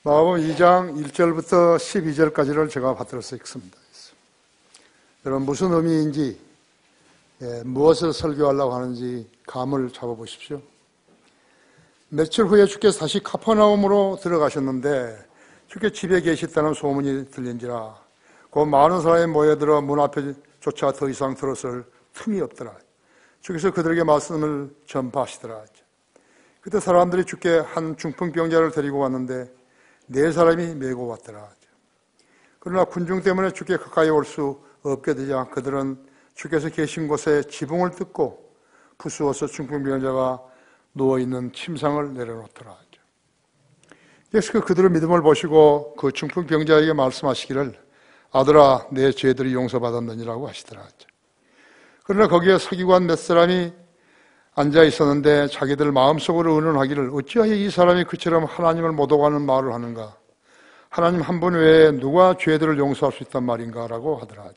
마가복음 2장 1절부터 12절까지를 제가 받들어서 읽습니다. 여러분 무슨 의미인지 무엇을 설교하려고 하는지 감을 잡아보십시오. 며칠 후에 주께서 다시 카퍼나움으로 들어가셨는데 주께 집에 계셨다는 소문이 들린지라 곧 많은 사람이 모여들어 문 앞에조차 더 이상 들어설 틈이 없더라. 주께서 그들에게 말씀을 전파하시더라. 그때 사람들이 주께 한 중풍병자를 데리고 왔는데 4사람이 메고 왔더라. 그러나 군중 때문에 주께 가까이 올 수 없게 되자 그들은 주께서 계신 곳에 지붕을 뜯고 부수어서 중풍병자가 누워있는 침상을 내려놓더라. 그래서 그들의 믿음을 보시고 그 중풍병자에게 말씀하시기를 아들아 내 죄들이 용서받았느니라고 하시더라. 그러나 거기에 서기관 몇 사람이 앉아 있었는데 자기들 마음속으로 의논하기를 어찌하여 이 사람이 그처럼 하나님을 못 오가는 말을 하는가? 하나님 한 분 외에 누가 죄들을 용서할 수 있단 말인가? 라고 하더라.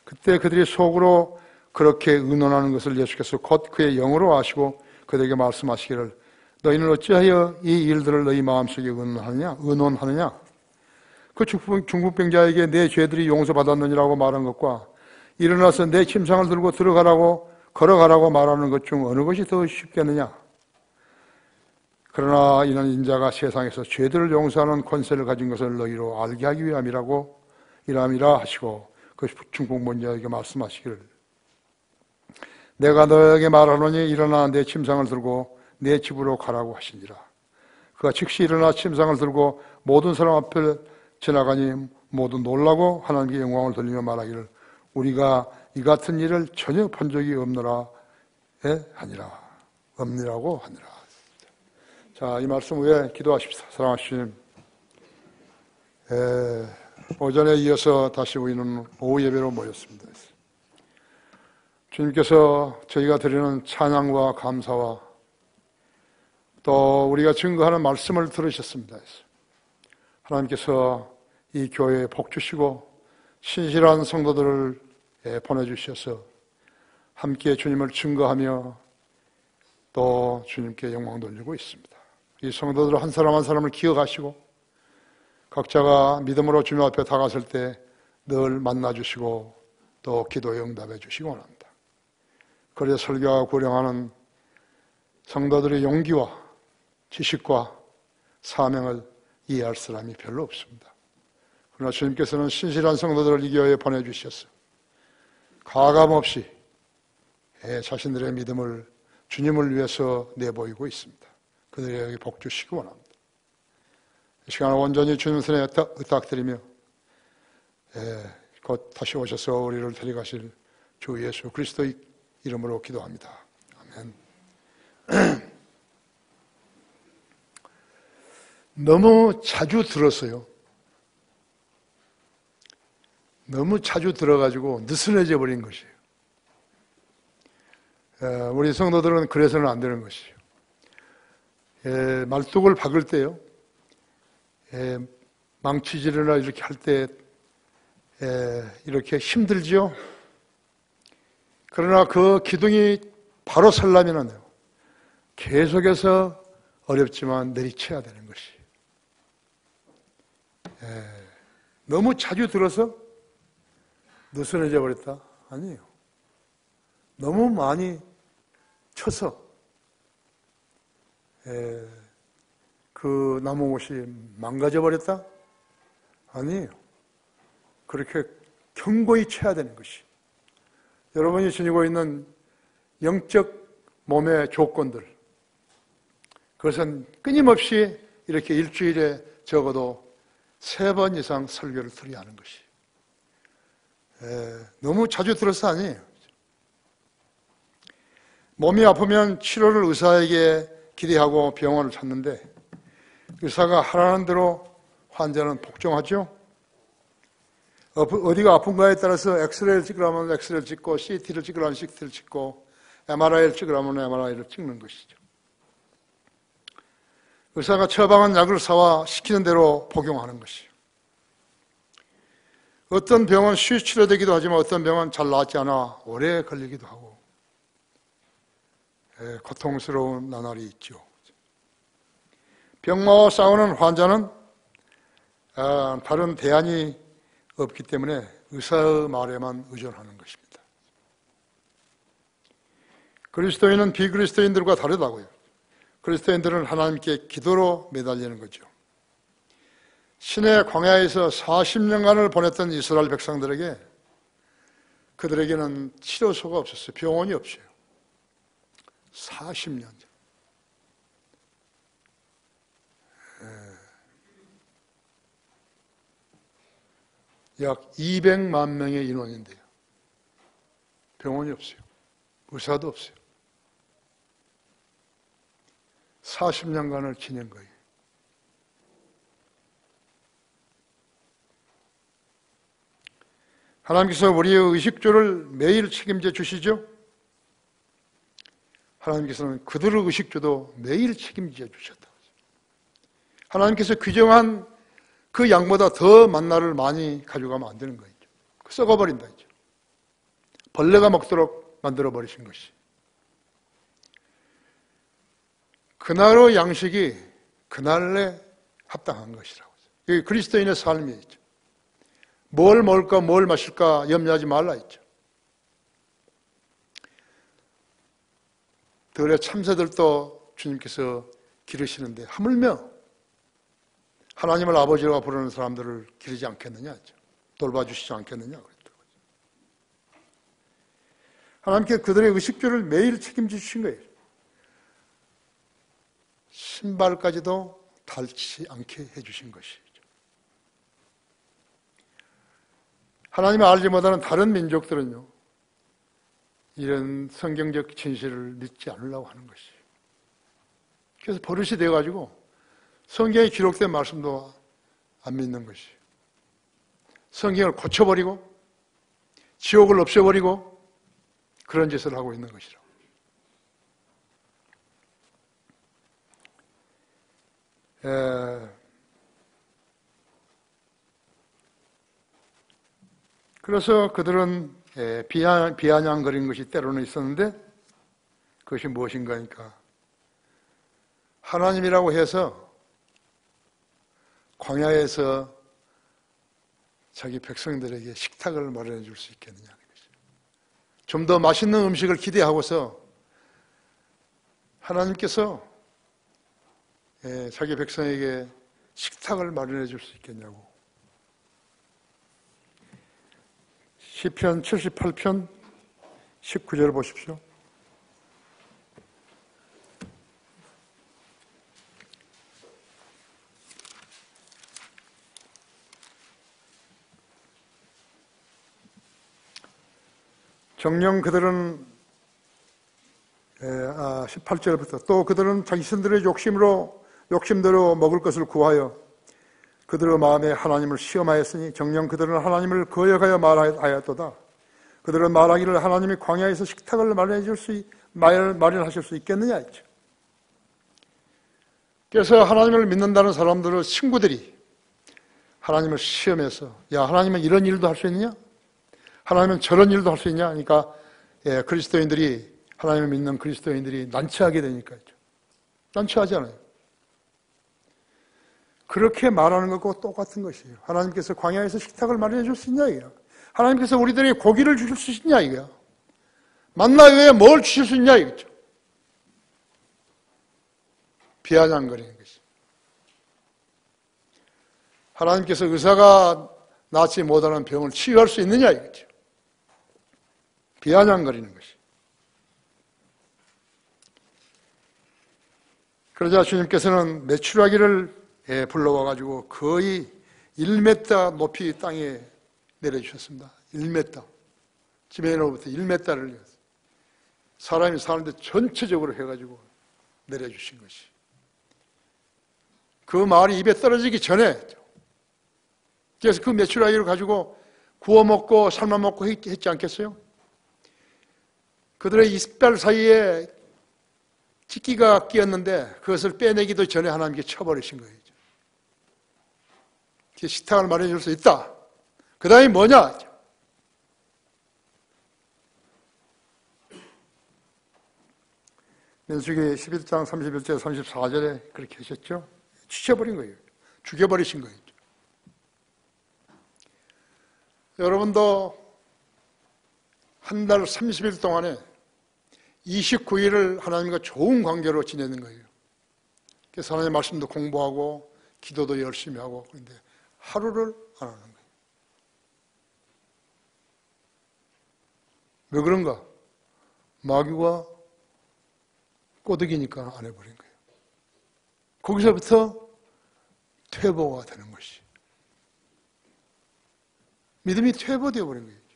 그때 그들이 속으로 그렇게 의논하는 것을 예수께서 곧 그의 영으로 아시고 그들에게 말씀하시기를 너희는 어찌하여 이 일들을 너희 마음속에 의논하느냐? 그 중풍병자에게 내 죄들이 용서받았느니라고 말한 것과 일어나서 내 침상을 들고 걸어가라고 말하는 것 중 어느 것이 더 쉽겠느냐? 그러나 이는 인자가 세상에서 죄들을 용서하는 권세를 가진 것을 너희로 알게 하기 위함이라 하시고 그 중풍병자에게 말씀하시기를 내가 너에게 말하노니 일어나 내 침상을 들고 내 집으로 가라고 하시니라. 그가 즉시 일어나 침상을 들고 모든 사람 앞을 지나가니 모두 놀라고 하나님께 영광을 돌리며 말하기를 우리가 이 같은 일을 전혀 본 적이 없느라고 하니라. 자, 이 말씀 후에 기도하십시다. 사랑하시는 오전에 이어서 다시 우리는 오후 예배로 모였습니다. 주님께서 저희가 드리는 찬양과 감사와 또 우리가 증거하는 말씀을 들으셨습니다. 하나님께서 이 교회에 복 주시고 신실한 성도들을 보내주셔서 함께 주님을 증거하며 또 주님께 영광 돌리고 있습니다. 이 성도들 한 사람 한 사람을 기억하시고 각자가 믿음으로 주님 앞에 다가설 때 늘 만나주시고 또 기도에 응답해 주시기 원합니다. 그래서 설교하고 구령하는 성도들의 용기와 지식과 사명을 이해할 사람이 별로 없습니다. 그러나 주님께서는 신실한 성도들을 이 교회에 보내주셔서 가감없이 자신들의 믿음을 주님을 위해서 내보이고 있습니다. 그들에게 복 주시기 원합니다. 이 시간을 온전히 주님 손에 의탁드리며 곧 다시 오셔서 우리를 데려가실 주 예수 그리스도의 이름으로 기도합니다. 아멘. 너무 자주 들었어요. 너무 자주 들어가지고 느슨해져 버린 것이에요. 우리 성도들은 그래서는 안 되는 것이에요. 말뚝을 박을 때요. 망치질이나 이렇게 할 때 이렇게 힘들죠. 그러나 그 기둥이 바로 서려면요 계속해서 어렵지만 내리쳐야 되는 것이에요. 너무 자주 들어서 느슨해져 버렸다? 아니에요. 너무 많이 쳐서 그 나무옷이 망가져 버렸다? 아니에요. 그렇게 견고히 쳐야 되는 것이. 여러분이 지니고 있는 영적 몸의 조건들, 그것은 끊임없이 이렇게 일주일에 적어도 3번 이상 설교를 드려야 하는 것이. 너무 자주 들어서 아니에요. 몸이 아프면 치료를 의사에게 기대하고 병원을 찾는데 의사가 하라는 대로 환자는 복종하죠. 어디가 아픈가에 따라서 엑스레이를 찍으라면 엑스레이를 찍고 CT를 찍으라면 CT를 찍고 MRI를 찍으라면 MRI를 찍는 것이죠. 의사가 처방한 약을 사와 시키는 대로 복용하는 것이죠. 어떤 병은 쉽게 치료되기도 하지만 어떤 병은 잘 낫지 않아 오래 걸리기도 하고 고통스러운 나날이 있죠. 병마와 싸우는 환자는 다른 대안이 없기 때문에 의사의 말에만 의존하는 것입니다. 그리스도인은 비그리스도인들과 다르다고요. 그리스도인들은 하나님께 기도로 매달리는 거죠. 신의 광야에서 40년간을 보냈던 이스라엘 백성들에게 그들에게는 치료소가 없었어요. 병원이 없어요. 40년. 약 200만 명의 인원인데요. 병원이 없어요. 의사도 없어요. 40년간을 지낸 거예요. 하나님께서 우리의 의식주를 매일 책임져 주시죠? 하나님께서는 그들의 의식주도 매일 책임져 주셨다. 하나님께서 규정한 그 양보다 더 만나를 많이 가져가면 안 되는 거죠. 썩어버린다. 벌레가 먹도록 만들어 버리신 것이. 그날의 양식이 그날에 합당한 것이라고. 이게 그리스도인의 삶이죠. 뭘 먹을까 뭘 마실까 염려하지 말라 했죠. 들의 참새들도 주님께서 기르시는데 하물며 하나님을 아버지라고 부르는 사람들을 기르지 않겠느냐 했죠. 돌봐주시지 않겠느냐 그랬더라고요. 하나님께 그들의 의식주를 매일 책임져 주신 거예요. 신발까지도 닳지 않게 해주신 것이죠. 하나님을 알지 못하는 다른 민족들은요, 이런 성경적 진실을 믿지 않으려고 하는 것이에요. 그래서 버릇이 되어가지고 성경에 기록된 말씀도 안 믿는 것이에요. 성경을 고쳐버리고 지옥을 없애버리고 그런 짓을 하고 있는 것이라고. 그래서 그들은 비아냥거리는 것이 때로는 있었는데 그것이 무엇인가 하니까 하나님이라고 해서 광야에서 자기 백성들에게 식탁을 마련해 줄 수 있겠느냐는 것이죠. 좀 더 맛있는 음식을 기대하고서 하나님께서 자기 백성에게 식탁을 마련해 줄 수 있겠냐고. 시편 78편 19절 보십시오. 정녕 그들은 18절부터 또 그들은 자신들의 욕심대로 먹을 것을 구하여 그들의 마음에 하나님을 시험하였으니 정녕 그들은 하나님을 거역하여 말하였도다. 그들은 말하기를 하나님이 광야에서 식탁을 마련하실 수 있겠느냐 했죠. 그래서 하나님을 믿는다는 사람들의 친구들이 하나님을 시험해서 야 하나님은 이런 일도 할 수 있느냐? 하나님은 저런 일도 할 수 있냐? 그러니까 그리스도인들이 하나님을 믿는 그리스도인들이 난처하게 되니까 난처하잖아요. 그렇게 말하는 것과 똑같은 것이에요. 하나님께서 광야에서 식탁을 마련해 줄 수 있냐 이거야. 하나님께서 우리들에게 고기를 주실 수 있냐 이거야. 만나 외에 뭘 주실 수 있냐 이거죠. 비아냥거리는 것이. 하나님께서 의사가 낫지 못하는 병을 치유할 수 있느냐 이거죠. 비아냥거리는 것이. 그러자 주님께서는 메추라기를 불러와가지고 거의 1m 높이 땅에 내려주셨습니다. 1m. 지면으로부터 1m를 사람이 사는데 전체적으로 해가지고 내려주신 것이. 그 말이 입에 떨어지기 전에 그래서 그 메추라기를 가지고 구워 먹고 삶아 먹고 했지 않겠어요? 그들의 이빨 사이에 찢기가 끼었는데 그것을 빼내기도 전에 하나님께 쳐버리신 거예요. 식탁을 마련해 줄 수 있다. 그 다음에 뭐냐? 민수기 11장 31절 34절에 그렇게 하셨죠. 치셔버린 거예요. 죽여버리신 거예요. 여러분도 한 달 30일 동안에 29일을 하나님과 좋은 관계로 지내는 거예요. 그래서 하나님의 말씀도 공부하고 기도도 열심히 하고, 그런데 하루를 안 하는 거예요. 왜 그런가? 마귀가 꼬드기니까 안 해버린 거예요. 거기서부터 퇴보가 되는 것이. 믿음이 퇴보되어 버린 거예요.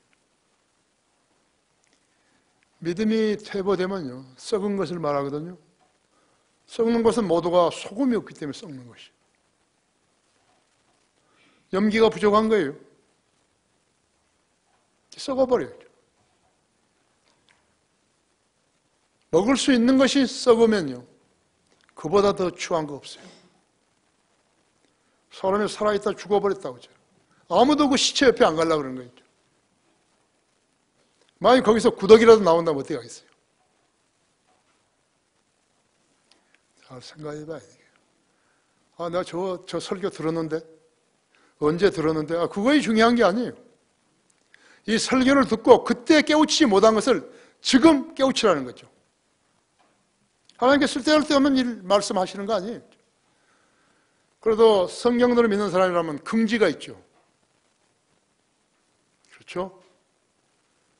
믿음이 퇴보되면요, 썩은 것을 말하거든요. 썩는 것은 모두가 소금이 없기 때문에 썩는 것이. 염기가 부족한 거예요. 썩어버려요. 먹을 수 있는 것이 썩으면요, 그보다 더 추한 거 없어요. 사람이 살아있다 죽어버렸다고 하죠. 아무도 그 시체 옆에 안 가려고 그러는 거예요. 만약 거기서 구더기라도 나온다면 어떻게 하겠어요? 잘 생각해 봐야 돼요. 아, 내가 저 설교 들었는데, 언제 들었는데, 그거이 중요한 게 아니에요. 이 설교를 듣고 그때 깨우치지 못한 것을 지금 깨우치라는 거죠. 하나님께 쓸데없는 일 말씀하시는 거 아니에요. 그래도 성경대로 믿는 사람이라면 긍지가 있죠. 그렇죠?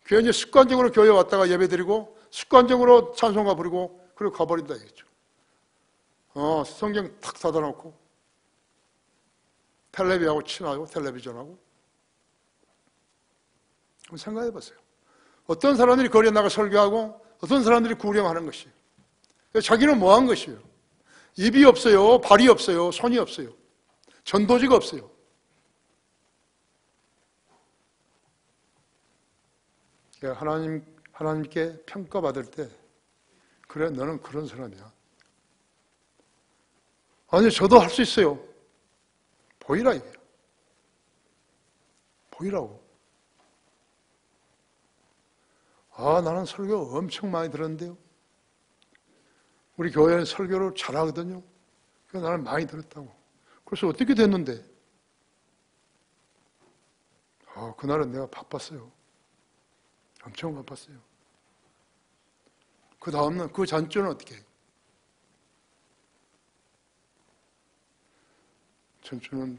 교회 이제 습관적으로 교회 왔다가 예배 드리고 습관적으로 찬송가 부르고 그리고 가버린다 이거죠. 성경 탁 닫아놓고 텔레비하고 친하고 텔레비전하고. 한번 생각해 보세요. 어떤 사람들이 거리에 나가 설교하고 어떤 사람들이 구령하는 것이에요. 자기는 뭐 한 것이에요? 입이 없어요, 발이 없어요, 손이 없어요, 전도지가 없어요. 하나님께 평가받을 때, 그래, 너는 그런 사람이야. 아니, 저도 할 수 있어요. 보이라 이거예요. 보이라고. 나는 설교 엄청 많이 들었는데요. 우리 교회는 설교를 잘하거든요. 그래서 나는 많이 들었다고. 그래서 어떻게 됐는데? 그날은 내가 바빴어요. 엄청 바빴어요. 그 다음날 그 전주는 어떻게 해요? 전주는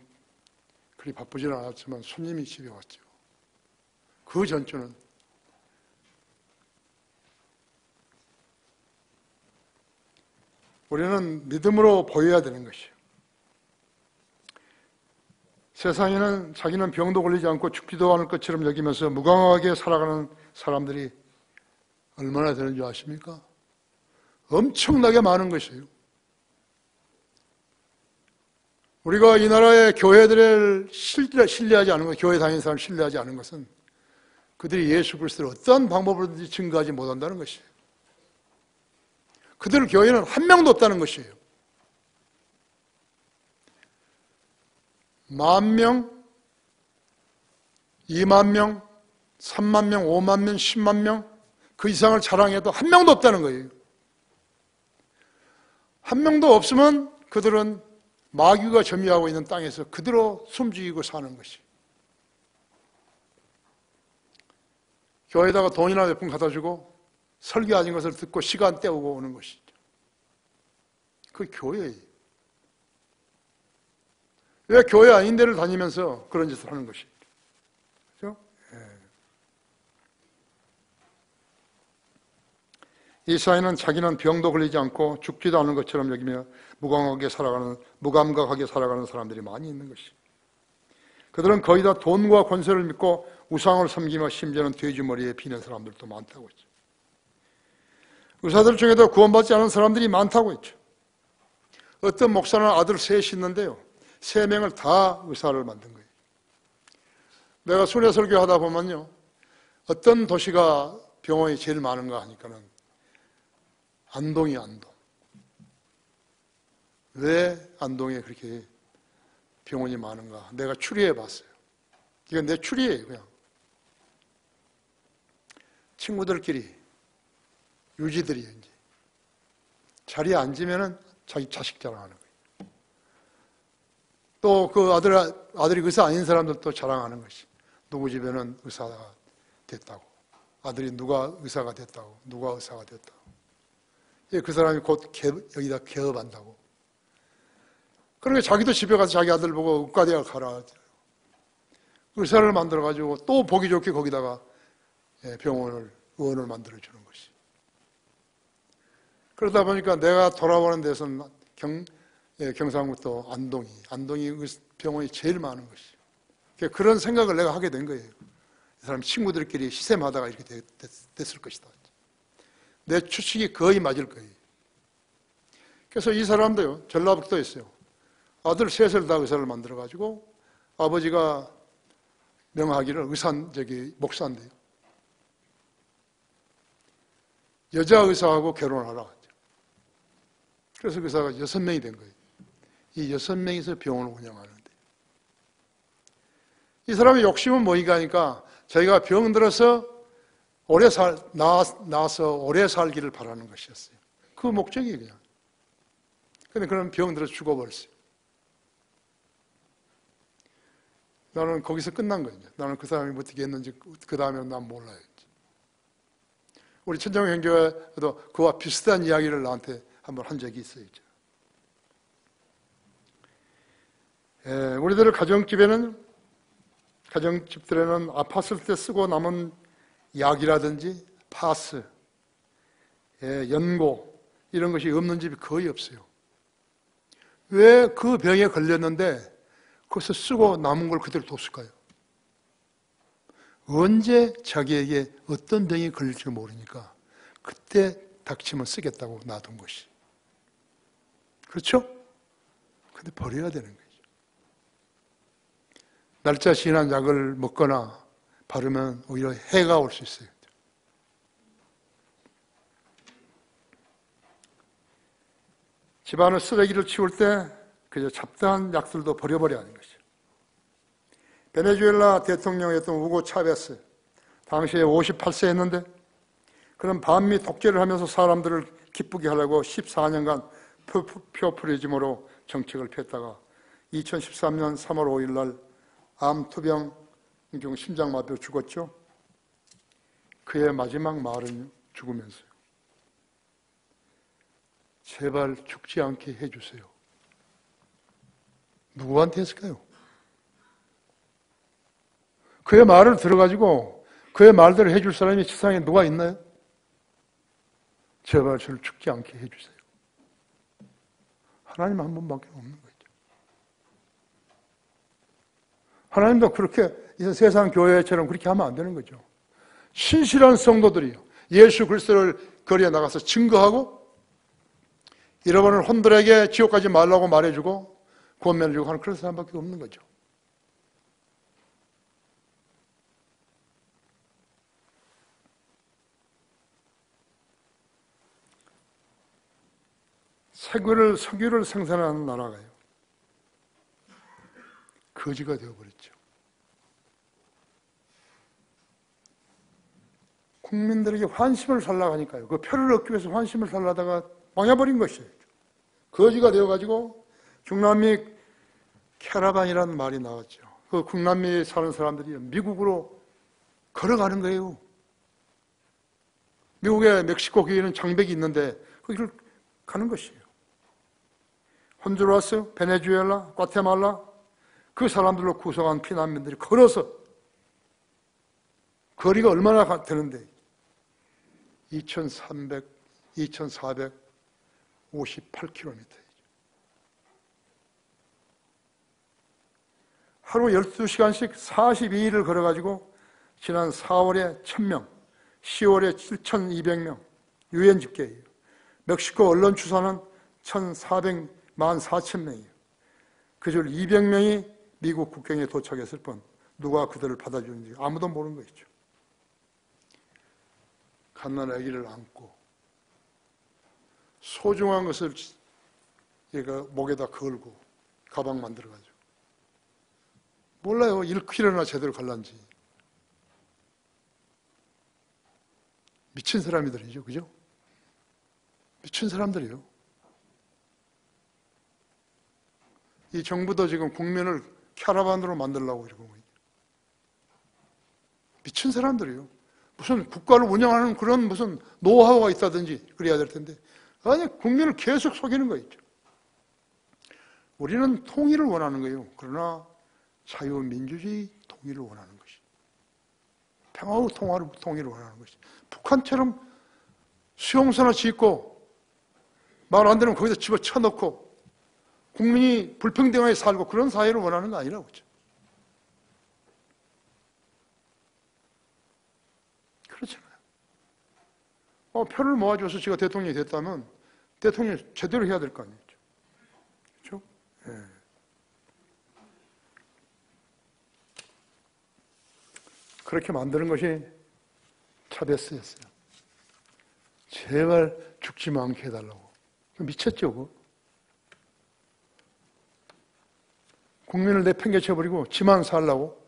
그리 바쁘지는 않았지만 손님이 집에 왔죠. 그 전주는 우리는 믿음으로 보여야 되는 것이에요. 세상에는 자기는 병도 걸리지 않고 죽지도 않을 것처럼 여기면서 무감하게 살아가는 사람들이 얼마나 되는 줄 아십니까? 엄청나게 많은 것이에요. 우리가 이 나라의 교회들을 신뢰하지 않은 것, 교회 다니는 사람을 신뢰하지 않은 것은 그들이 예수 그리스도를 어떠한 방법으로든지 증거하지 못한다는 것이에요. 그들 교회는 한 명도 없다는 것이에요. 10,000명, 20,000명, 30,000명, 50,000명, 100,000명 그 이상을 자랑해도 한 명도 없다는 거예요. 한 명도 없으면 그들은 마귀가 점유하고 있는 땅에서 그대로 숨죽이고 사는 것이. 교회에다가 돈이나 몇 푼 갖다 주고 설교하는 것을 듣고 시간 때우고 오는 것이죠. 그 교회예요. 왜 교회 아닌 데를 다니면서 그런 짓을 하는 것이죠. 그렇죠? 이 사회는 자기는 병도 걸리지 않고 죽지도 않은 것처럼 여기며 무감각하게 살아가는 사람들이 많이 있는 것이죠. 그들은 거의 다 돈과 권세를 믿고 우상을 섬기며 심지어는 돼지머리에 비는 사람들도 많다고 했죠. 의사들 중에도 구원받지 않은 사람들이 많다고 했죠. 어떤 목사는 아들 셋이 있는데요, 3명을 다 의사를 만든 거예요. 내가 순회 설교하다 보면요, 어떤 도시가 병원이 제일 많은가 하니까는 안동이 안동. 왜 안동에 그렇게 병원이 많은가? 내가 추리해 봤어요. 이건 내 추리예요, 그냥. 친구들끼리, 유지들이 이제 자리에 앉으면은 자기 자식 자랑하는 거예요. 또 그 아들이 의사 아닌 사람들도 자랑하는 것이. 누구 집에는 의사가 됐다고, 아들이 누가 의사가 됐다고, 누가 의사가 됐다고. 그 사람이 곧 여기다 개업한다고. 그러니까 자기도 집에 가서 자기 아들 보고 의과대학 가라. 의사를 만들어가지고 또 보기 좋게 거기다가 의원을 만들어주는 것이. 그러다 보니까 내가 돌아오는 데서는 경상북도 안동이 병원이 제일 많은 것이. 그런 생각을 내가 하게 된 거예요. 이 사람 친구들끼리 시샘하다가 이렇게 됐을 것이다. 내 추측이 거의 맞을 거예요. 그래서 이 사람도요, 전라북도에 있어요. 아들 셋을 다 의사를 만들어가지고 아버지가 명하기를 목사인데요. 여자 의사하고 결혼하라. 그래서 그 의사가 6명이 된 거예요. 이 6명이서 병원을 운영하는데. 이 사람의 욕심은 뭐인가 하니까 자기가 병 들어서 나아서 오래 살기를 바라는 것이었어요. 그 목적이 그냥. 근데 그런 병 들어서 죽어버렸어요. 나는 거기서 끝난 거예요. 나는 그 사람이 어떻게 했는지 그 다음에는 난 몰라요. 우리 천정형 형제도 그와 비슷한 이야기를 나한테 한번 한 적이 있어요. 우리들 가정집들에는 아팠을 때 쓰고 남은 약이라든지 파스, 연고 이런 것이 없는 집이 거의 없어요. 왜 그 병에 걸렸는데 거기서 쓰고 남은 걸 그대로 뒀을까요? 언제 자기에게 어떤 병이 걸릴지 모르니까 그때 닥치면 쓰겠다고 놔둔 것이. 그렇죠? 근데 버려야 되는 거죠. 날짜 지난 약을 먹거나 바르면 오히려 해가 올 수 있어요. 집안의 쓰레기를 치울 때 그저 잡다한 약들도 버려버려야 하는 것이죠. 베네수엘라 대통령이었던 우고 차베스, 당시에 58세였는데 그는 반미 독재를 하면서 사람들을 기쁘게 하려고 14년간 포퓰리즘으로 정책을 폈다가 2013년 3월 5일 날 암투병 중 심장마비로 죽었죠. 그의 마지막 말은 죽으면서요. 제발 죽지 않게 해주세요. 누구한테 했을까요? 그의 말을 들어가지고 그의 말대로 해줄 사람이 세상에 누가 있나요? 제발 저를 죽지 않게 해주세요. 하나님 한 분밖에 없는 거죠. 하나님도 그렇게 이 세상 교회처럼 그렇게 하면 안 되는 거죠. 신실한 성도들이요, 예수 그리스도를 거리에 나가서 증거하고 잃어버린 혼들에게 지옥 가지 말라고 말해주고 구원면을 주고 하는 그런 사람밖에 없는 거죠. 석유를 생산하는 나라가요, 거지가 되어버렸죠. 국민들에게 환심을 살라고 하니까요. 그 표를 얻기 위해서 환심을 살라다가 망해버린 것이에요. 거지가 되어가지고 중남미 캐러반이라는 말이 나왔죠. 그 중남미에 사는 사람들이 미국으로 걸어가는 거예요. 미국에 멕시코 교회는 장벽이 있는데 거기를 가는 것이에요. 혼주라스, 베네수엘라, 과테말라 그 사람들로 구성한 피난민들이 걸어서 거리가 얼마나 되는데 2,458km이죠. 하루 12시간씩 42일을 걸어가지고 지난 4월에 1,000명, 10월에 7,200명, 유엔 집계예요. 멕시코 언론 추산은 1,414,000명이에요. 그중 200명이 미국 국경에 도착했을 뿐 누가 그들을 받아주는지 아무도 모르는 것이죠. 갓난 아기를 안고 소중한 것을 얘가 목에다 걸고 가방 만들어가지고 몰라요. 1km나 제대로 갈란지. 미친 사람들이죠. 그죠? 미친 사람들이에요. 이 정부도 지금 국민을 캐러반으로 만들려고 지금 미친 사람들이에요. 무슨 국가를 운영하는 그런 무슨 노하우가 있다든지 그래야 될 텐데 아니 국민을 계속 속이는 거 있죠. 우리는 통일을 원하는 거예요. 그러나 자유민주주의 통일을 원하는 것이 평화의 통일을 원하는 것이 북한처럼 수용소나 짓고 말 안 되면 거기다 집어쳐넣고 국민이 불평등하게 살고 그런 사회를 원하는 거 아니라고 그죠. 그렇잖아요. 표를 모아줘서 제가 대통령이 됐다면 대통령 제대로 해야 될 거 아니에요. 그렇죠? 예. 그렇게 만드는 것이 차베스였어요. 제발 죽지만 않게 해달라고. 미쳤죠, 그거? 국민을 내팽개쳐버리고 지만 살라고.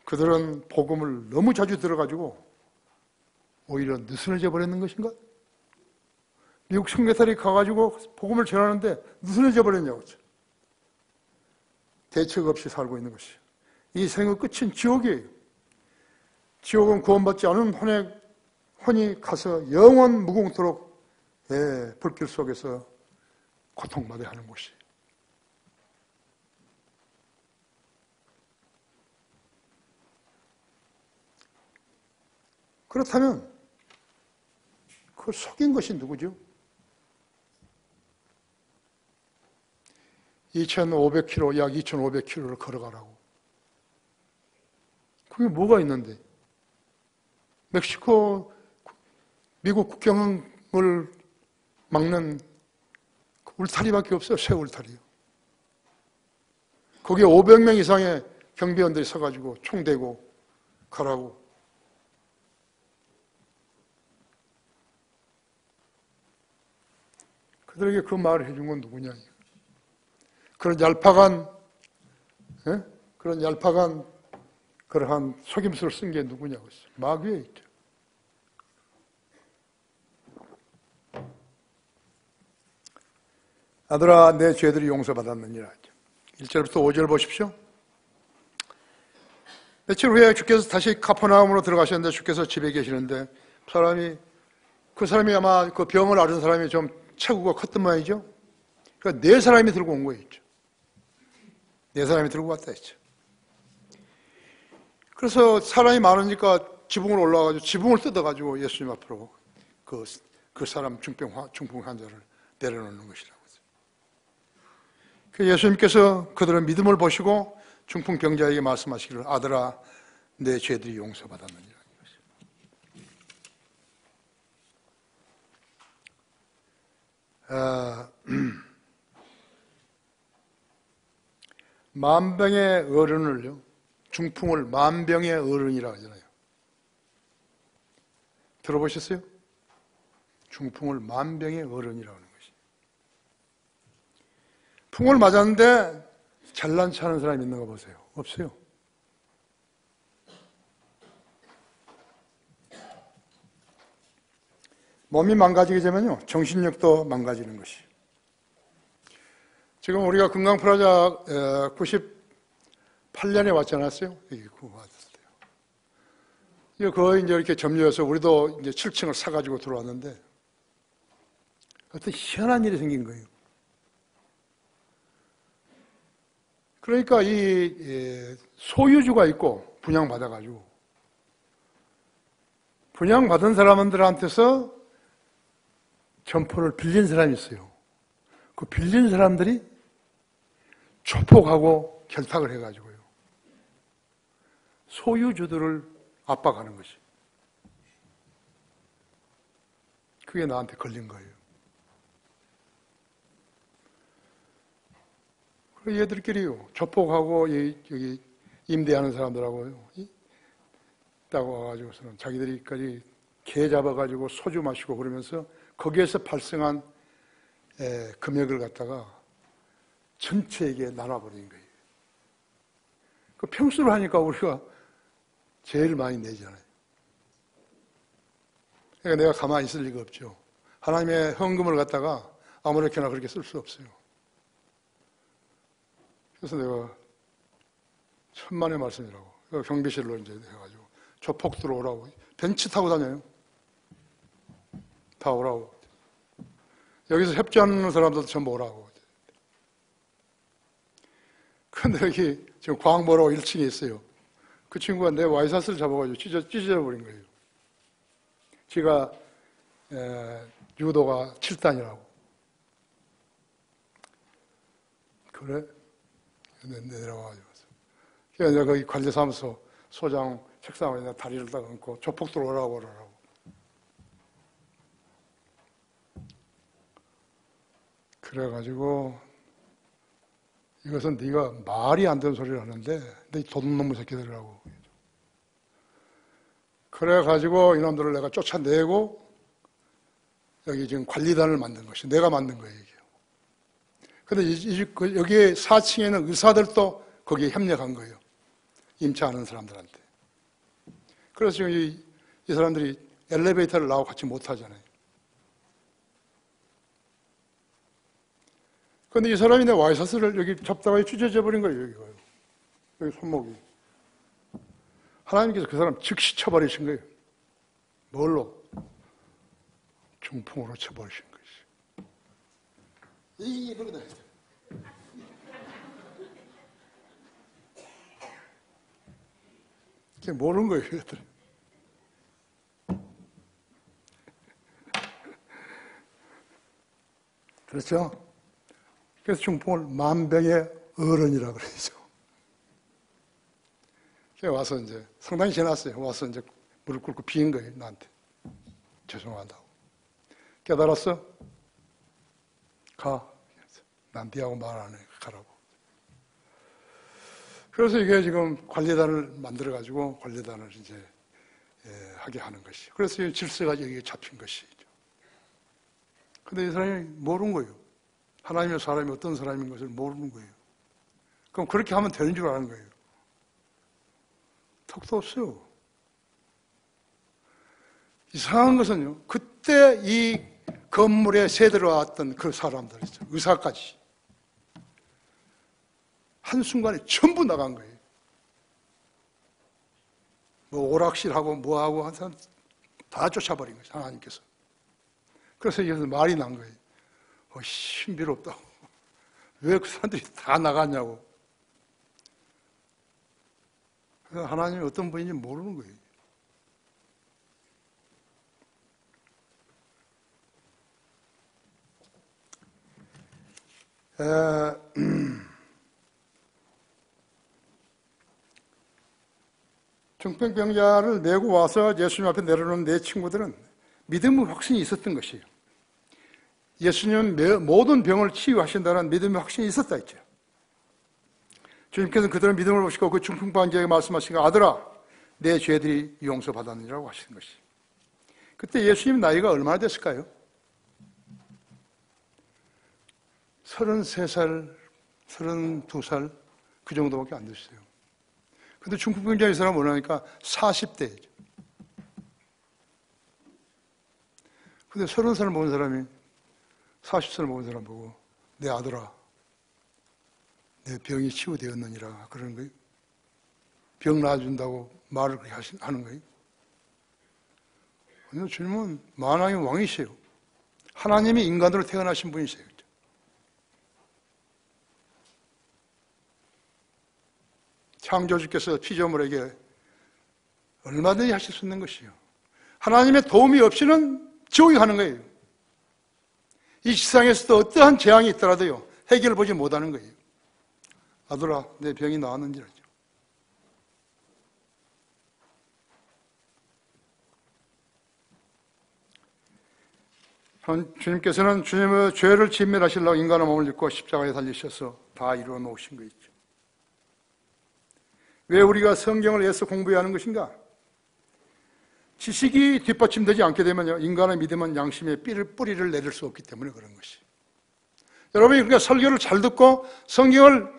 그들은 복음을 너무 자주 들어가지고 오히려 느슨해져 버렸는 것인가? 미국 청계살이 가가지고 복음을 전하는데 느슨해져 버렸냐고. 대책 없이 살고 있는 것이. 이 생의 끝은 지옥이에요. 지옥은 구원받지 않은 혼이 가서 영원 무궁토록 불길 속에서 고통받아야 하는 곳이에요. 그렇다면 그걸 속인 것이 누구죠? 2,500km, 약 2,500km를 걸어가라고. 그게 뭐가 있는데? 멕시코, 미국 국경을 막는 울타리밖에 없어요. 새 울타리요. 거기에 500명 이상의 경비원들이 서가지고 총 대고 가라고. 그들에게 그 말을 해준 건 누구냐? 그런 얄팍한 그러한 속임수를 쓴 게 누구냐고 했어요. 마귀에 있죠. 아들아, 내 죄들이 용서받았느니라. 1절부터 5절 보십시오. 며칠 후에 주께서 다시 카퍼나움으로 들어가셨는데 주께서 집에 계시는데 그 사람이 아마 그 병을 앓은 사람이 좀 체구가 컸던 모양이죠. 그러니까 네 사람이 들고 온 거예요. 네 사람이 들고 왔다 했죠. 그래서 사람이 많으니까 지붕으로 올라와가지고 지붕을 뜯어가지고 예수님 앞으로 그 사람 중풍 환자를 내려놓는 것이라고. 예수님께서 그들의 믿음을 보시고 중풍병자에게 말씀하시기를 아들아 내 죄들이 용서받았느니라. 만병의 어른을요, 중풍을 만병의 어른이라고 하잖아요. 들어보셨어요? 중풍을 만병의 어른이라고 하는 것이. 풍을 맞았는데 잘난 체하는 사람이 있는 거 보세요. 없어요. 몸이 망가지게 되면요, 정신력도 망가지는 것이. 지금 우리가 금강프라자 98년에 왔지 않았어요? 그거 왔었어요. 이거 거의 이제 이렇게 점유해서 우리도 이제 7층을 사가지고 들어왔는데 어떤 희한한 일이 생긴 거예요. 그러니까 이 소유주가 있고 분양받아가지고 분양받은 사람들한테서 점포를 빌린 사람이 있어요. 그 빌린 사람들이 조폭하고 결탁을 해가지고요. 소유주들을 압박하는 것이. 그게 나한테 걸린 거예요. 얘들끼리요, 조폭하고 여기 임대하는 사람들하고요, 딱 와가지고서는 자기들이까지 개 잡아가지고 소주 마시고 그러면서 거기에서 발생한 금액을 갖다가 전체에게 나눠버린 거예요. 그 평수를 하니까 우리가 제일 많이 내잖아요. 그러니까 내가 가만히 있을 리가 없죠. 하나님의 헌금을 갖다가 아무렇게나 그렇게 쓸 수 없어요. 그래서 내가 천만의 말씀이라고. 경비실로 이제 해가지고 조폭 들어오라고. 벤치 타고 다녀요. 다 오라고. 여기서 협조하는 사람들도 전부 오라고. 근데 여기 지금 광보로 1층에 있어요. 그 친구가 내 와이셔츠를 잡아가지고 찢어버린 거예요. 지가 유도가 7단이라고. 그래? 내려와가지고. 그래서 내가 거기 관리사무소 소장 책상에 내가 다리를 딱 얹고 조폭 들어오라고 그러라고. 그래가지고 이것은 네가 말이 안 되는 소리를 하는데 네 도둑놈의 새끼들이라고. 그래가지고 이놈들을 내가 쫓아내고 여기 지금 관리단을 만든 것이 내가 만든 거예요. 이게. 근데 여기 4층에 있는 의사들도 거기에 협력한 거예요. 임차하는 사람들한테. 그래서 지금 이 사람들이 엘리베이터를 나오고 같이 못 하잖아요. 근데 이 사람이 내 와이셔츠를 여기 잡다가 찢어져 버린 거예요, 여기 손목이. 하나님께서 그 사람 즉시 쳐버리신 거예요. 뭘로? 중풍으로 쳐버리신 것이. 이게 그러다. 이게 모르는 거예요, 얘들. 그렇죠? 그래서 중풍을 만병의 어른이라고 그러죠. 와서 이제 상당히 지났어요. 와서 이제 무릎 꿇고 비인 거예요, 나한테. 죄송하다고. 깨달았어? 가. 난 니하고 말 안 해. 가라고. 그래서 이게 지금 관리단을 만들어가지고 관리단을 이제 하게 하는 것이. 그래서 이 질서가 여기에 잡힌 것이죠. 근데 이 사람이 모르는 거예요. 하나님의 사람이 어떤 사람인 것을 모르는 거예요. 그럼 그렇게 하면 되는 줄 아는 거예요. 턱도 없어요. 이상한 것은요, 그때 이 건물에 새들어왔던 그 사람들이죠. 의사까지. 한순간에 전부 나간 거예요. 뭐 오락실하고 뭐하고 한 사람 다 쫓아버린 거죠. 하나님께서. 그래서 여기서 말이 난 거예요. 신비롭다고. 왜 그 사람들이 다 나갔냐고. 그래서 하나님이 어떤 분인지 모르는 거예요. 중풍병자를 메고 와서 예수님 앞에 내려놓은 내 친구들은 믿음의 확신이 있었던 것이에요. 예수님은 모든 병을 치유하신다는 믿음의 확신이 있었다 했죠. 주님께서는 그들의 믿음을 보시고 그 중풍병자에게 말씀하시고 아들아 내 죄들이 용서받았느니라고 하시는 것이에요. 그때 예수님 나이가 얼마나 됐을까요? 33살, 32살 그 정도밖에 안 됐어요. 근데 중풍병자 이 사람 뭐라니까 40대죠. 근데 30살 먹은 사람이 40살 먹은 사람 보고 내 아들아 내 병이 치유되었느니라 그러는 거예요. 병 나아준다고 말을 그렇게 하는 거예요. 근데 주님은 만왕의 왕이세요. 하나님이 인간으로 태어나신 분이세요. 창조주께서 피조물에게 얼마든지 하실 수 있는 것이요. 하나님의 도움이 없이는 지옥에 가는 거예요. 이 세상에서도 어떠한 재앙이 있더라도요, 해결을 보지 못하는 거예요. 아들아, 내 병이 나았는지라죠. 주님께서는 주님의 죄를 진멸하시려고 인간의 몸을 입고 십자가에 달리셔서 다 이루어 놓으신 거 있죠. 왜 우리가 성경을 애써 공부해야 하는 것인가? 지식이 뒷받침되지 않게 되면 인간의 믿음은 양심의 뿌리를 내릴 수 없기 때문에 그런 것이. 여러분이 그러니까 설교를 잘 듣고 성경을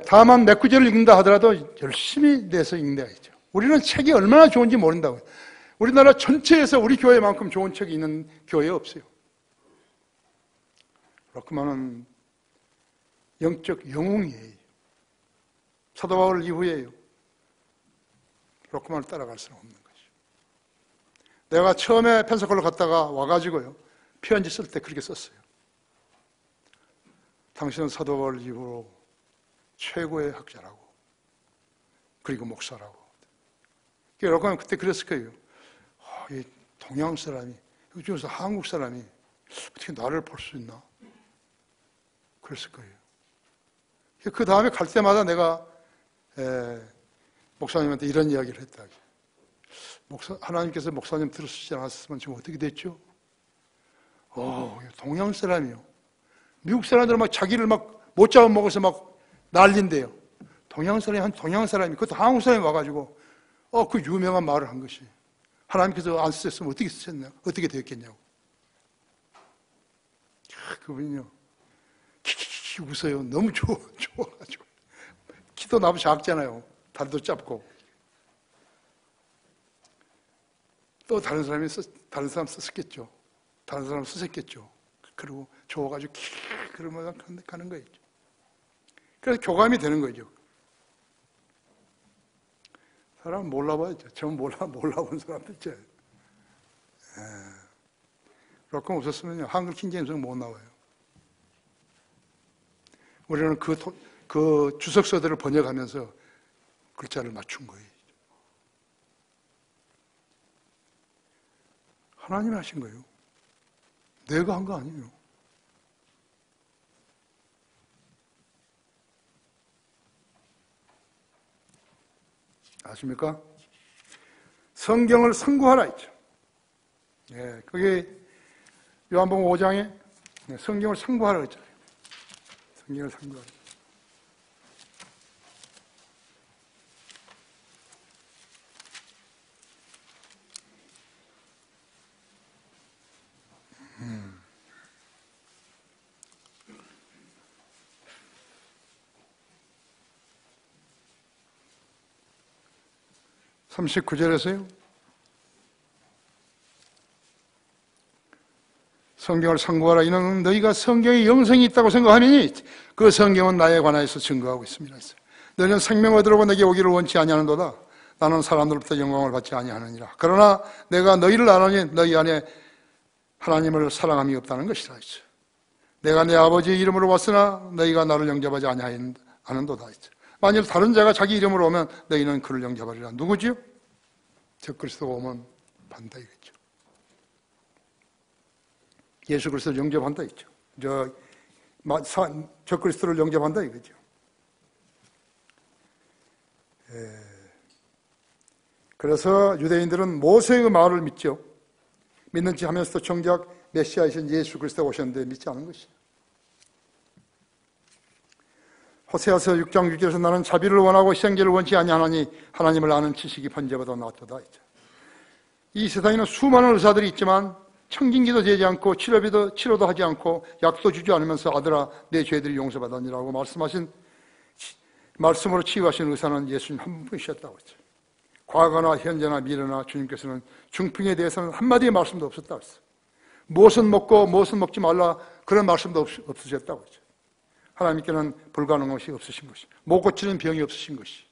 다만 몇 구절을 읽는다 하더라도 열심히 내서 읽어야죠. 우리는 책이 얼마나 좋은지 모른다고요. 우리나라 전체에서 우리 교회만큼 좋은 책이 있는 교회 없어요. 그렇구만은 영적 영웅이에요. 사도 바울 이후에요. 로크만을 따라갈 수는 없는 것이죠. 내가 처음에 펜사콜로 갔다가 와가지고요. 편지 쓸 때 그렇게 썼어요. 당신은 사도 바울 이후로 최고의 학자라고, 그리고 목사라고. 로크만 그때 그랬을 거예요. 이 동양 사람이, 요즘에서 한국 사람이 어떻게 나를 볼 수 있나? 그랬을 거예요. 그 다음에 갈 때마다 내가 목사님한테 이런 이야기를 했다. 하나님께서 목사님 들으시지 않았으면 지금 어떻게 됐죠? 동양 사람이요. 미국 사람들은 막 자기를 막 못 잡아먹어서 막 난린대요. 동양 사람이, 그것도 한국 사람이 와가지고, 그 유명한 말을 한 것이, 하나님께서 안 쓰셨으면 어떻게 쓰셨냐, 어떻게 되었겠냐고. 그분이요. 키키키 웃어요. 너무 좋아가지고. 키도 나보다 작잖아요. 다리도 짧고. 또 다른 사람 썼겠죠. 다른 사람 쓰셨겠죠. 그리고 좋아가지고 그러면 가는 거예요. 그래서 교감이 되는 거죠. 사람은 몰라봐야죠. 전 몰라본 사람도 있죠. 그렇게 없었으면 한글 킹제임스는 못 나와요. 우리는 그 주석서들을 번역하면서 글자를 맞춘 거예요. 하나님이 하신 거예요. 내가 한 거 아니에요. 아십니까? 성경을 상고하라 했죠. 그게 요한복음 5장에 성경을 상고하라 했잖아요. 성경을 상고하라. 음. 39절에서요. 성경을 상고하라. 이는 너희가 성경에 영생이 있다고 생각하느니 그 성경은 나에 관하여서 증거하고 있습니다. 너희는 생명을 얻으려고 내게 오기를 원치 아니하는도다. 나는 사람들로부터 영광을 받지 아니하느니라. 그러나 내가 너희를 아노니 너희 안에 하나님을 사랑함이 없다는 것이라 했죠. 내가 내 아버지의 이름으로 왔으나 너희가 나를 영접하지 아니하는도다 했죠. 만일 다른 자가 자기 이름으로 오면 너희는 그를 영접하리라. 누구지요? 적그리스도가 오면 반다 이거죠. 예수 그리스도를 영접한다 이거죠. 적그리스도를 영접한다 이거죠. 그래서 유대인들은 모세의 말을 믿죠. 믿는지 하면서도 정작 메시아이신 예수 그리스도가 오셨는데 믿지 않은 것이죠. 호세아서 6장 6절에서 나는 자비를 원하고 희생제를 원치 아니하나니 하나님을 아는 지식이 번제보다 낫도다. 이 세상에는 수많은 의사들이 있지만 청진기도 되지 않고 치료도 하지 않고 약도 주지 않으면서 아들아 내 죄들이 용서받았니라고 말씀으로 치유하신 의사는 예수님 한 분이셨다고 했죠. 과거나 현재나 미래나 주님께서는 중풍에 대해서는 한마디의 말씀도 없었다고 했어요. 무엇은 먹고 무엇은 먹지 말라 그런 말씀도 없으셨다고 했죠. 하나님께는 불가능한 것이 없으신 것이, 못 고치는 병이 없으신 것이.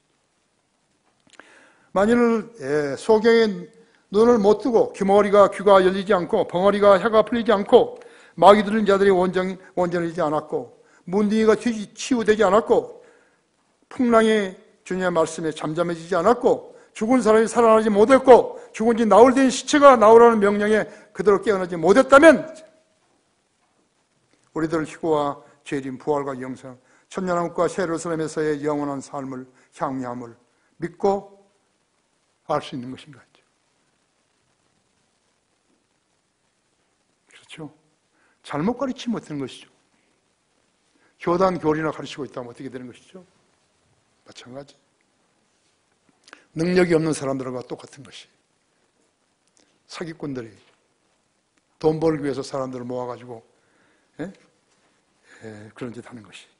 만일 소경의 눈을 못 뜨고 귀머거리가 귀가 열리지 않고 벙어리가 혀가 풀리지 않고 마귀 들린 자들이 원전이지 않았고 문둥이가 치유되지 않았고 풍랑이 주님의 말씀에 잠잠해지지 않았고 죽은 사람이 살아나지 못했고 죽은 지 나흘 된 시체가 나오라는 명령에 그대로 깨어나지 못했다면 우리들 희고와 재림, 부활과 영생, 천년왕국과 새 예루살렘에서의 영원한 삶을 향유함을 믿고 알 수 있는 것인가 하죠. 그렇죠? 잘못 가르치지 못하는 것이죠. 교단 교리나 가르치고 있다면 어떻게 되는 것이죠? 마찬가지. 능력이 없는 사람들과 똑같은 것이. 사기꾼들이 돈 벌기 위해서 사람들을 모아가지고 그런 짓 하는 것이죠.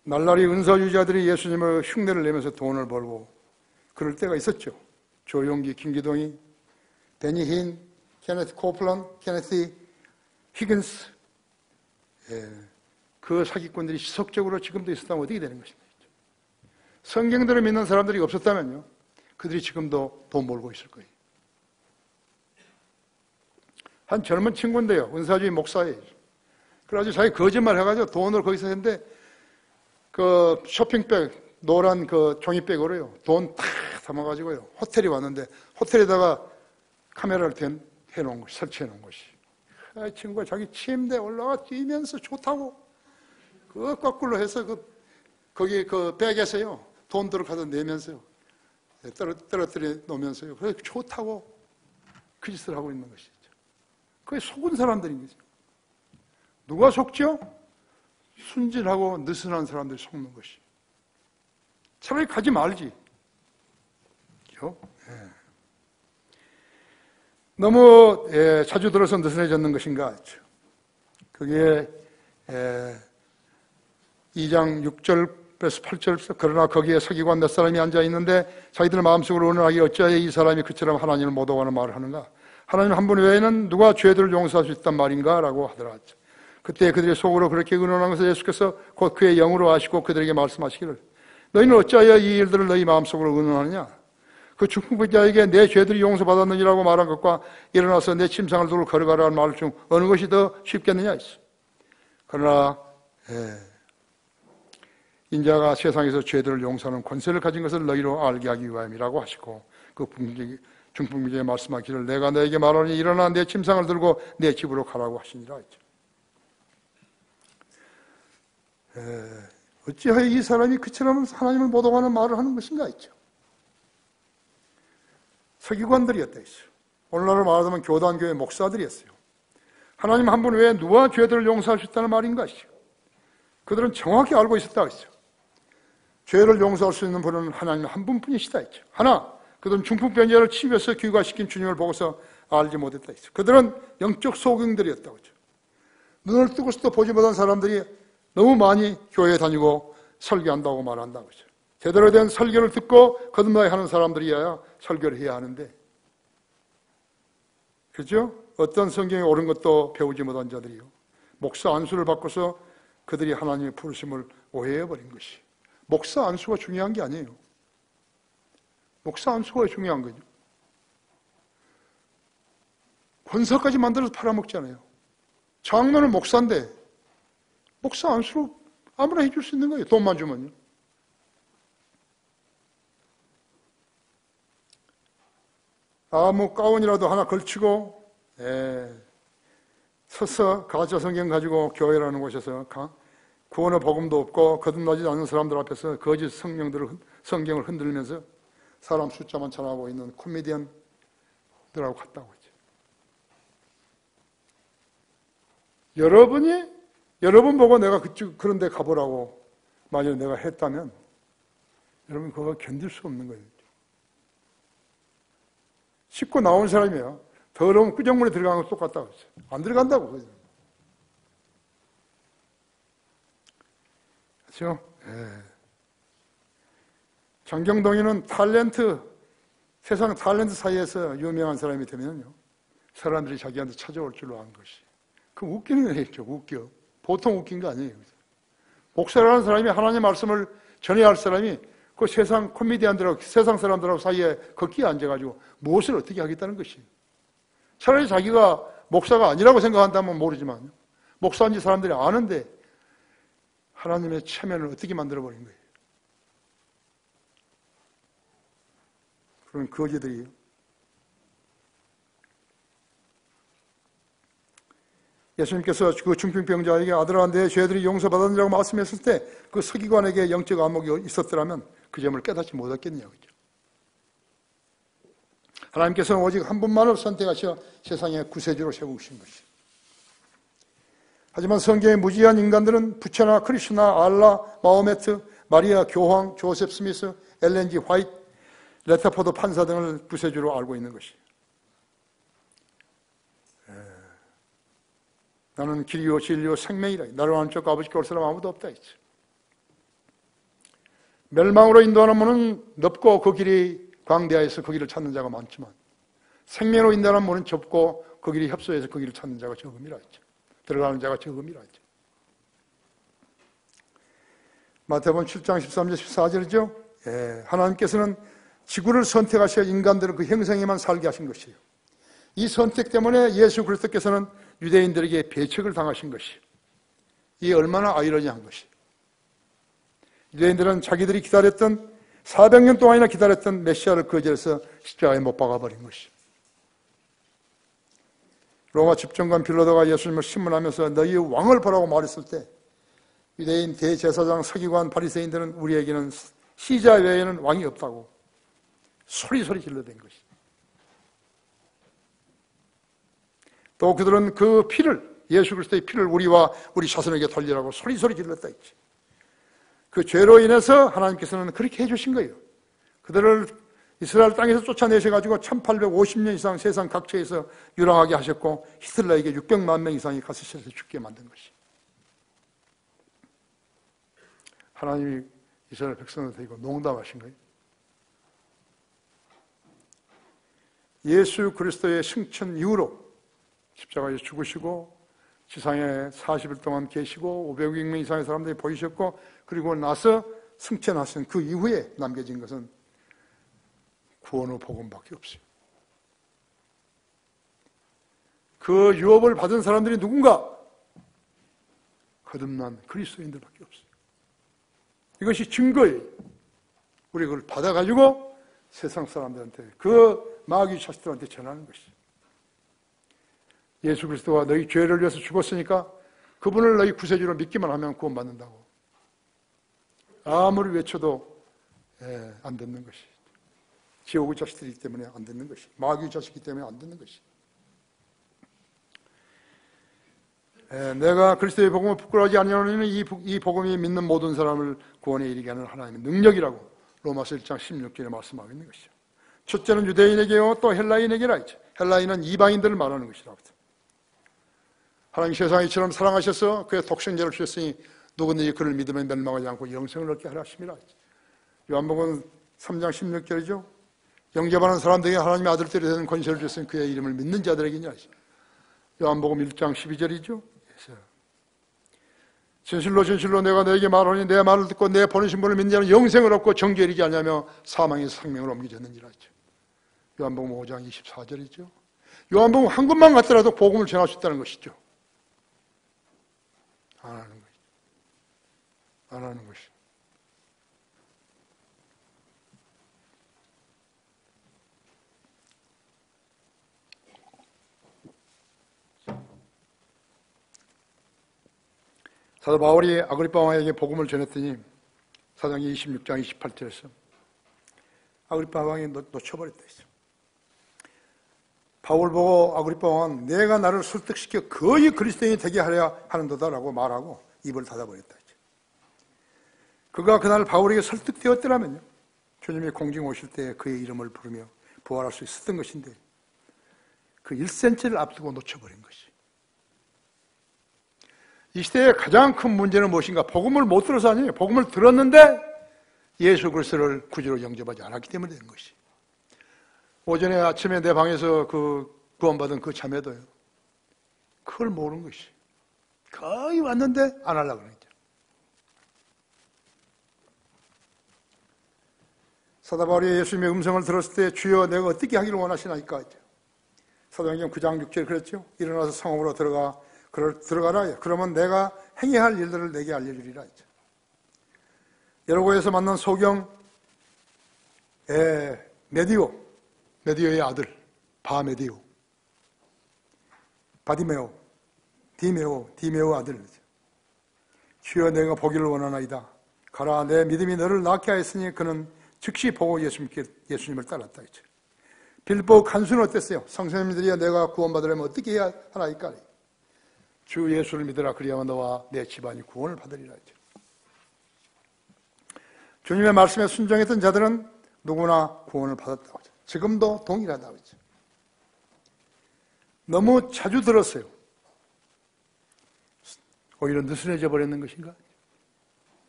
날라리 은사주의자들이 예수님을 흉내를 내면서 돈을 벌고 그럴 때가 있었죠. 조용기, 김기동이, 데니 힌, 케네스 코플런, 케네스 히긴스 그 사기꾼들이 지속적으로 지금도 있었다면 어떻게 되는 것입니까? 성경대로 믿는 사람들이 없었다면요, 그들이 지금도 돈 벌고 있을 거예요. 한 젊은 친구인데요, 은사주의 목사예요. 그래가지고 자기 거짓말 해가지고 돈을 거기서 했는데, 그 쇼핑백, 노란 그 종이백으로요, 돈 탁 담아가지고요, 호텔에 왔는데, 호텔에다가 카메라를 해놓은 것이, 설치해놓은 것이. 그 친구가 자기 침대에 올라가 뛰면서 좋다고, 그 거꾸로 해서 거기 그 백에서요, 돈 들어가서 내면서요, 떨어뜨려 놓으면서요, 그래 좋다고 그 짓을 하고 있는 것이죠. 그게 속은 사람들인 거죠. 누가 속죠? 순진하고 느슨한 사람들이 속는 것이. 차라리 가지 말지. 그렇죠? 너무 자주 들어서 느슨해졌는 것인가? 그게 2장 6절에서 8절, 그러나 거기에 서기관 몇 사람이 앉아 있는데 자기들 마음속으로 의논하기 어찌하여 이 사람이 그처럼 하나님을 못 오가는 말을 하는가? 하나님 한 분 외에는 누가 죄들을 용서할 수 있단 말인가? 라고 하더라. 그때 그들이 속으로 그렇게 의논한 것을 예수께서 곧 그의 영으로 아시고 그들에게 말씀하시기를, 너희는 어찌하여 이 일들을 너희 마음속으로 의논하느냐? 그 중풍병자에게 내 죄들이 용서받았느니라고 말한 것과 일어나서 내 침상을 두고 걸어가라는 말 중 어느 것이 더 쉽겠느냐 했어. 그러나 인자가 세상에서 죄들을 용서하는 권세를 가진 것을 너희로 알게 하기 위함이라고 하시고, 그 중풍병자에 말씀하기를 내가 너에게 말하니 일어나 내 침상을 들고 내 집으로 가라고 하시니라 했죠. 어찌하여 이 사람이 그처럼 하나님을 못 오가는 말을 하는 것인가 했죠. 서기관들이었다 했어요. 오늘날로 말하자면 교단교회 목사들이었어요. 하나님 한 분 외에 누가 죄들을 용서할 수 있다는 말인가 했어요. 그들은 정확히 알고 있었다고 했어요. 죄를 용서할 수 있는 분은 하나님 한 분뿐이시다 했죠. 하나, 그들은 중풍병자를 치유해서 귀가시킨 주님을 보고서 알지 못했다 했어요. 그들은 영적 소경들이었다고 했죠. 눈을 뜨고서도 보지 못한 사람들이 너무 많이 교회에 다니고 설교한다고 말한다고 했죠. 제대로 된 설교를 듣고 거듭나게 하는 사람들이어야 설교를 해야 하는데, 그렇죠? 어떤 성경에 옳은 것도 배우지 못한 자들이요, 목사 안수를 받고서 그들이 하나님의 부르심을 오해해버린 것이. 목사 안수가 중요한 게 아니에요. 목사 안수가 중요한 거죠. 권사까지 만들어서 팔아먹잖아요. 장로는 목사인데 목사 안수로 아무나 해줄 수 있는 거예요. 돈만 주면요. 아무 가운이라도 하나 걸치고 서서 가짜 성경 가지고 교회라는 곳에서 구원의 복음도 없고 거듭나지 않는 사람들 앞에서 거짓 성경을 흔들면서 사람 숫자만 전하고 있는 코미디언들하고 같다고 하죠. 여러분 보고 내가 그런 데 가보라고 만약에 내가 했다면 여러분 그거 견딜 수 없는 거예요. 씻고 나온 사람이야. 더러운 구정물에 들어가는 거 똑같다고 했어요. 안 들어간다고. 그렇죠? 장경동이는 세상 탤런트 사이에서 유명한 사람이 되면요, 사람들이 자기한테 찾아올 줄로 안 것이. 그 웃기는 애죠. 웃겨. 보통 웃긴 거 아니에요. 목사라는 사람이 하나님의 말씀을 전해야 할 사람이 그 세상 코미디언들하고 세상 사람들하고 사이에 걷기에 앉아가지고 무엇을 어떻게 하겠다는 것이에요. 차라리 자기가 목사가 아니라고 생각한다면 모르지만 목사인지 사람들이 아는데 하나님의 체면을 어떻게 만들어버린 거예요. 그런 거지들이에요. 예수님께서 그 중풍병자에게 아들아 내 죄들이 용서받았느라고 말씀했을 때 그 서기관에게 영적 안목이 있었더라면 그 점을 깨닫지 못했겠냐고. 하나님께서는 오직 한 분만을 선택하셔 세상의 구세주로 세우신 것이죠. 하지만 성경의 무지한 인간들은 부처나 크리스나, 알라, 마호메트, 마리아, 교황, 조셉 스미스, 엘렌 G 화이트, 레터포드 판사 등을 구세주로 알고 있는 것이에요. 나는 길이요 진리요 생명이라. 나를 아는 쪽 아버지께 올 사람 아무도 없다 했죠. 멸망으로 인도하는 문은 넓고 그 길이 광대하여서 그 길을 찾는 자가 많지만 생명으로 인도하는 문은 좁고 그 길이 협소해서 그 길을 찾는 자가 적음이라 했죠. 들어가는 자가 적음이라 했죠. 마태복음 7장 13절 14절이죠. 하나님께서는 지구를 선택하셔 인간들을 그 형상에만 살게 하신 것이에요. 이 선택 때문에 예수 그리스도께서는 유대인들에게 배척을 당하신 것이에요. 이게 얼마나 아이러니한 것이에요. 유대인들은 자기들이 기다렸던 400년 동안이나 기다렸던 메시아를 거절해서 십자가에 못 박아버린 것이에요. 로마 집정관 빌라도가 예수님을 신문하면서 너희 왕을 보라고 말했을 때 유대인 대제사장 서기관 바리새인들은 우리에게는 시자 외에는 왕이 없다고 소리소리 질러댄 것이죠. 또 그들은 그 피를, 예수 그리스도의 피를 우리와 우리 자손에게 돌리라고 소리소리 질렀다 했지. 그 죄로 인해서 하나님께서는 그렇게 해주신 거예요. 그들을 이스라엘 땅에서 쫓아내셔가지고 1850년 이상 세상 각처에서 유랑하게 하셨고 히틀러에게 600만 명 이상이 가스실에서 죽게 만든 것이. 하나님이 이스라엘 백성을 데리고 농담하신 거예요. 예수 그리스도의 승천 이후로 십자가에 죽으시고 지상에 40일 동안 계시고 500명 이상의 사람들이 보이셨고 그리고 나서 승천하신 그 이후에 남겨진 것은 구원의 복음밖에 없어요. 그 유업을 받은 사람들이 누군가? 거듭난 그리스도인들밖에 없어요. 이것이 증거예요. 우리 그걸 받아가지고 세상 사람들한테 그 마귀 자식들한테 전하는 것이죠. 예수 그리스도가 너희 죄를 위해서 죽었으니까 그분을 너희 구세주로 믿기만 하면 구원받는다고. 아무리 외쳐도 안 듣는 것이. 지옥의 자식들이기 때문에 안 듣는 것이. 마귀의 자식이기 때문에 안 듣는 것이. 내가 그리스도의 복음을 부끄러워하지 아니하노니 이 복음이 믿는 모든 사람을 구원에 이르게 하는 하나님의 능력이라고 로마서 1장 16절에 말씀하고 있는 것이죠. 첫째는 유대인에게요 또 헬라인에게라 했죠. 헬라인은 이방인들을 말하는 것이라고. 하나님 세상에 이처럼 사랑하셔서 그의 독생자를 주셨으니 누구든지 그를 믿으면 멸망하지 않고 영생을 얻게 하라 하심이라. 요한복음 3장 16절이죠. 영접하는 사람들에게 하나님의 아들들이 되는 권세를 주셨으니 그의 이름을 믿는 자들에게냐. 요한복음 1장 12절이죠. 진실로 진실로 내가 너에게 말하니 내 말을 듣고 내 보내신 분을 믿는 자는 영생을 얻고 정죄에 이르지 아니하며 사망에서 생명을 옮겨졌는지라 했죠. 요한복음 5장 24절이죠. 요한복음 한 군만 갔더라도 복음을 전할 수 있다는 것이죠. 안 하는 것이죠. 안 하는 것이죠. 사도 바울이 아그리빠 왕에게 복음을 전했더니 사도행전 26장 28절에서 아그리빠 왕이 놓쳐버렸다 했어. 바울 보고 아그리빠 왕은 내가 나를 설득시켜 거의 그리스도인이 되게 하려 하는도다라고 말하고 입을 닫아버렸다 했죠. 그가 그날 바울에게 설득되었더라면요 주님이 공중 오실 때 그의 이름을 부르며 부활할 수 있었던 것인데 그 1cm를 앞두고 놓쳐버린 것이. 이 시대의 가장 큰 문제는 무엇인가? 복음을 못 들어서 아니에요. 복음을 들었는데 예수 그리스도를 구주로 영접하지 않았기 때문에 되는 것이. 오전에 아침에 내 방에서 구원받은 그 자매도요. 그걸 모르는 것이. 거의 왔는데 안 하려고 그러죠. 사도 바울이 예수님의 음성을 들었을 때 주여 내가 어떻게 하기를 원하시나이까 했죠. 사도행전 9장 6절 그랬죠. 일어나서 성읍으로 들어가라. 그러면 내가 행해야 할 일들을 내게 알려주리라 했죠. 여러고에서 만난 소경 메디오의 아들 바메디오, 바디메오, 디메오 아들. 주여 내가 보기를 원하나이다. 가라 내 믿음이 너를 낫게 하였으니 그는 즉시 보고 예수님을 따랐다 했죠. 빌보 간수는 어땠어요? 성도님들이야 내가 구원받으려면 어떻게 해야 하나이까? 주 예수를 믿으라 그리하면 너와 내 집안이 구원을 받으리라 했죠. 주님의 말씀에 순종했던 자들은 누구나 구원을 받았다고 하죠. 지금도 동일하다고 하죠. 너무 자주 들었어요. 오히려 느슨해져 버렸는 것인가?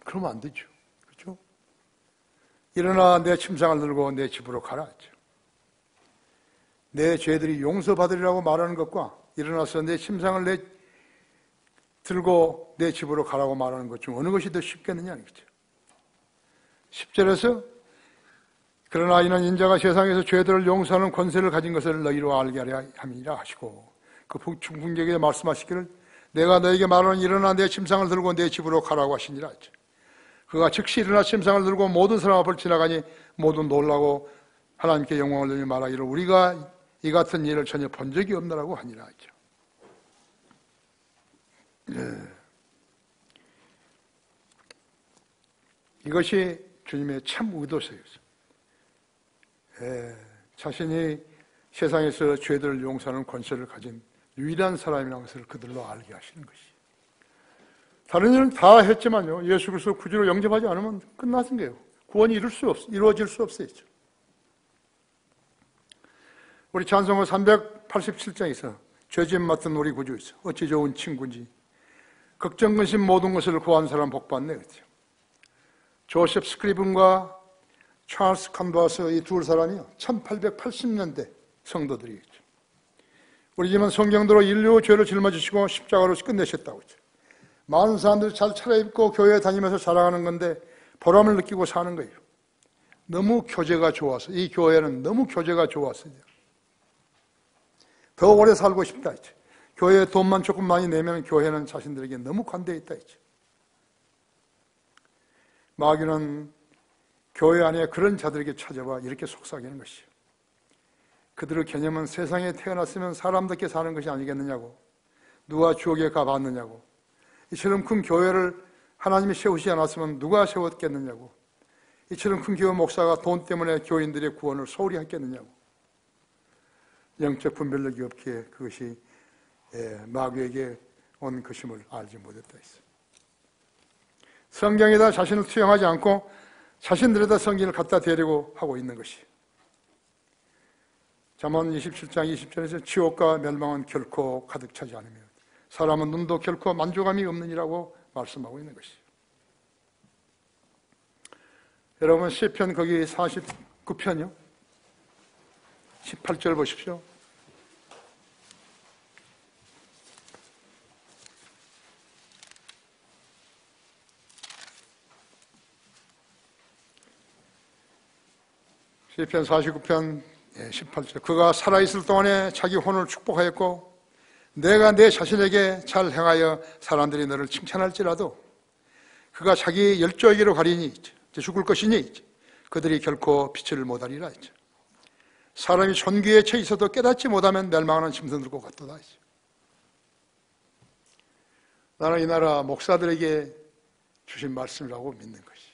그러면 안 되죠. 그렇죠? 일어나 내 침상을 들고 내 집으로 가라 했죠. 내 죄들이 용서받으리라고 말하는 것과 일어나서 내 침상을 들고 내 집으로 가라고 말하는 것 중 어느 것이 더 쉽겠느냐? 그렇죠? 10절에서 그러나 이는 인자가 세상에서 죄들을 용서하는 권세를 가진 것을 너희로 알게 하려 함이라 하시고 그 풍경에 말씀하시기를 내가 너에게 말하는 일어나 내 침상을 들고 내 집으로 가라고 하시니라 했죠. 그가 즉시 일어나 침상을 들고 모든 사람 앞을 지나가니 모두 놀라고 하나님께 영광을 돌리며 말하기를 우리가 이 같은 일을 전혀 본 적이 없느라고 하니라 했죠. 이것이 주님의 참 의도세요. 자신이 세상에서 죄들을 용서하는 권세를 가진 유일한 사람이라는 것을 그들로 알게 하시는 것이. 다른 일은 다 했지만요, 예수 그리스도 구주로 영접하지 않으면 끝나신 거예요. 구원이 이루어질 수 없어요. 우리 찬송가 387장에서 죄짐 맡은 우리 구주이서 어찌 좋은 친구인지 걱정 근심 모든 것을 구한 사람 복받네 그랬죠. 조셉 스크리븐과 찰스 칸바스 이 두 사람이요 1880년대 성도들이겠죠. 우리 집은 성경대로 인류 죄를 짊어지시고 십자가로 끝내셨다고 했죠. 많은 사람들이 잘 차려입고 교회에 다니면서 자랑하는 건데 보람을 느끼고 사는 거예요. 너무 교제가 좋아서, 이 교회는 너무 교제가 좋았어요. 더 오래 살고 싶다 했죠. 교회에 돈만 조금 많이 내면 교회는 자신들에게 너무 관대해 있다 했죠. 마귀는 교회 안에 그런 자들에게 찾아와 이렇게 속삭이는 것이요. 그들의 개념은 세상에 태어났으면 사람답게 사는 것이 아니겠느냐고, 누가 지옥에 가봤느냐고, 이처럼 큰 교회를 하나님이 세우지 않았으면 누가 세웠겠느냐고, 이처럼 큰 교회 목사가 돈 때문에 교인들의 구원을 소홀히 했겠느냐고, 영적 분별력이 없기에 그것이 마귀에게 온 것임을 알지 못했다 했어. 성경에다 자신을 투영하지 않고 자신들에다 성경을 갖다 대려고 하고 있는 것이. 잠언 27장 20절에서 지옥과 멸망은 결코 가득 차지 않으며 사람은 눈도 결코 만족함이 없느니라고 말씀하고 있는 것이. 여러분 시편 거기 49편이요 18절 보십시오. 시편 49편 18절 그가 살아있을 동안에 자기 혼을 축복하였고 내가 내 자신에게 잘 행하여 사람들이 너를 칭찬할지라도 그가 자기 열조에게로 가리니 죽을 것이니 그들이 결코 빛을 못하리라 했죠. 사람이 존귀에 처해 있어도 깨닫지 못하면 멸망하는 짐승들 것 같도다 했죠. 나는 이 나라 목사들에게 주신 말씀이라고 믿는 것이에요.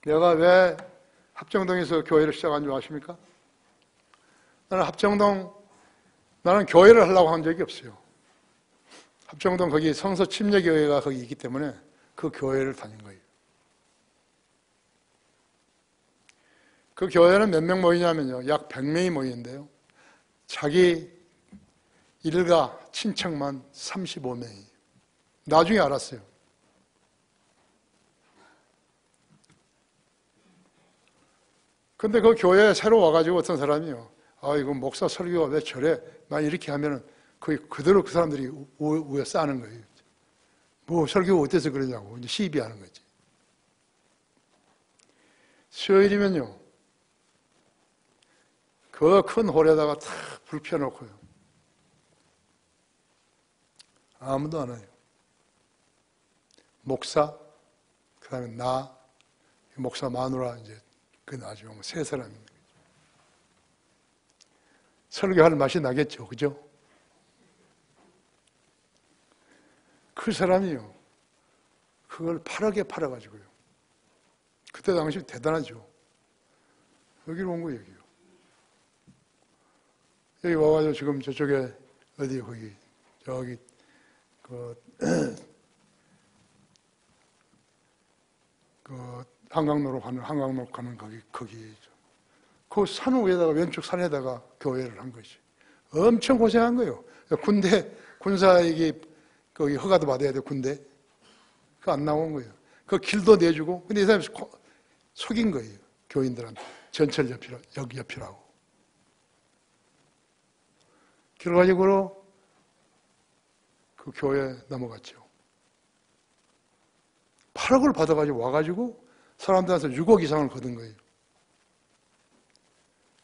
내가 왜 합정동에서 교회를 시작한 줄 아십니까? 나는 교회를 하려고 한 적이 없어요. 합정동 거기 성서 침례교회가 거기 있기 때문에 그 교회를 다닌 거예요. 그 교회는 몇 명 모이냐면요. 약 100명이 모이는데요. 자기 일가 친척만 35명이에요. 나중에 알았어요. 근데 그 교회에 새로 와가지고 어떤 사람이요. 아, 이거 목사 설교가 왜 저래? 난 이렇게 하면은 그대로 그 사람들이 우에 싸는 거예요. 뭐 설교가 어때서 그러냐고 이제 시비하는 거지. 수요일이면요. 그 큰 홀에다가 탁 불 펴놓고요. 아무도 안 와요. 목사, 그 다음에 나, 목사 마누라 이제 그 나중에 세 사람입니다. 설교할 맛이 나겠죠, 그죠? 그 사람이요, 그걸 8억에 팔아가지고요. 그때 당시 대단하죠. 여기로 온 거예요, 여기요. 여기 와가지고 지금 저쪽에 어디 거기 저기 그 한강로로 가는 거기 그 산 위에다가 왼쪽 산에다가 교회를 한 것이 엄청 고생한 거예요. 군사에게 거기 허가도 받아야 돼 군대. 그거 안 나온 거예요. 그 길도 내주고 근데 이 사람이 속인 거예요. 교인들한테 전철 옆이라고. 결과적으로 그 교회에 넘어갔죠. 허락을 받아가지고 와가지고 사람들한테 6억 이상을 거둔 거예요.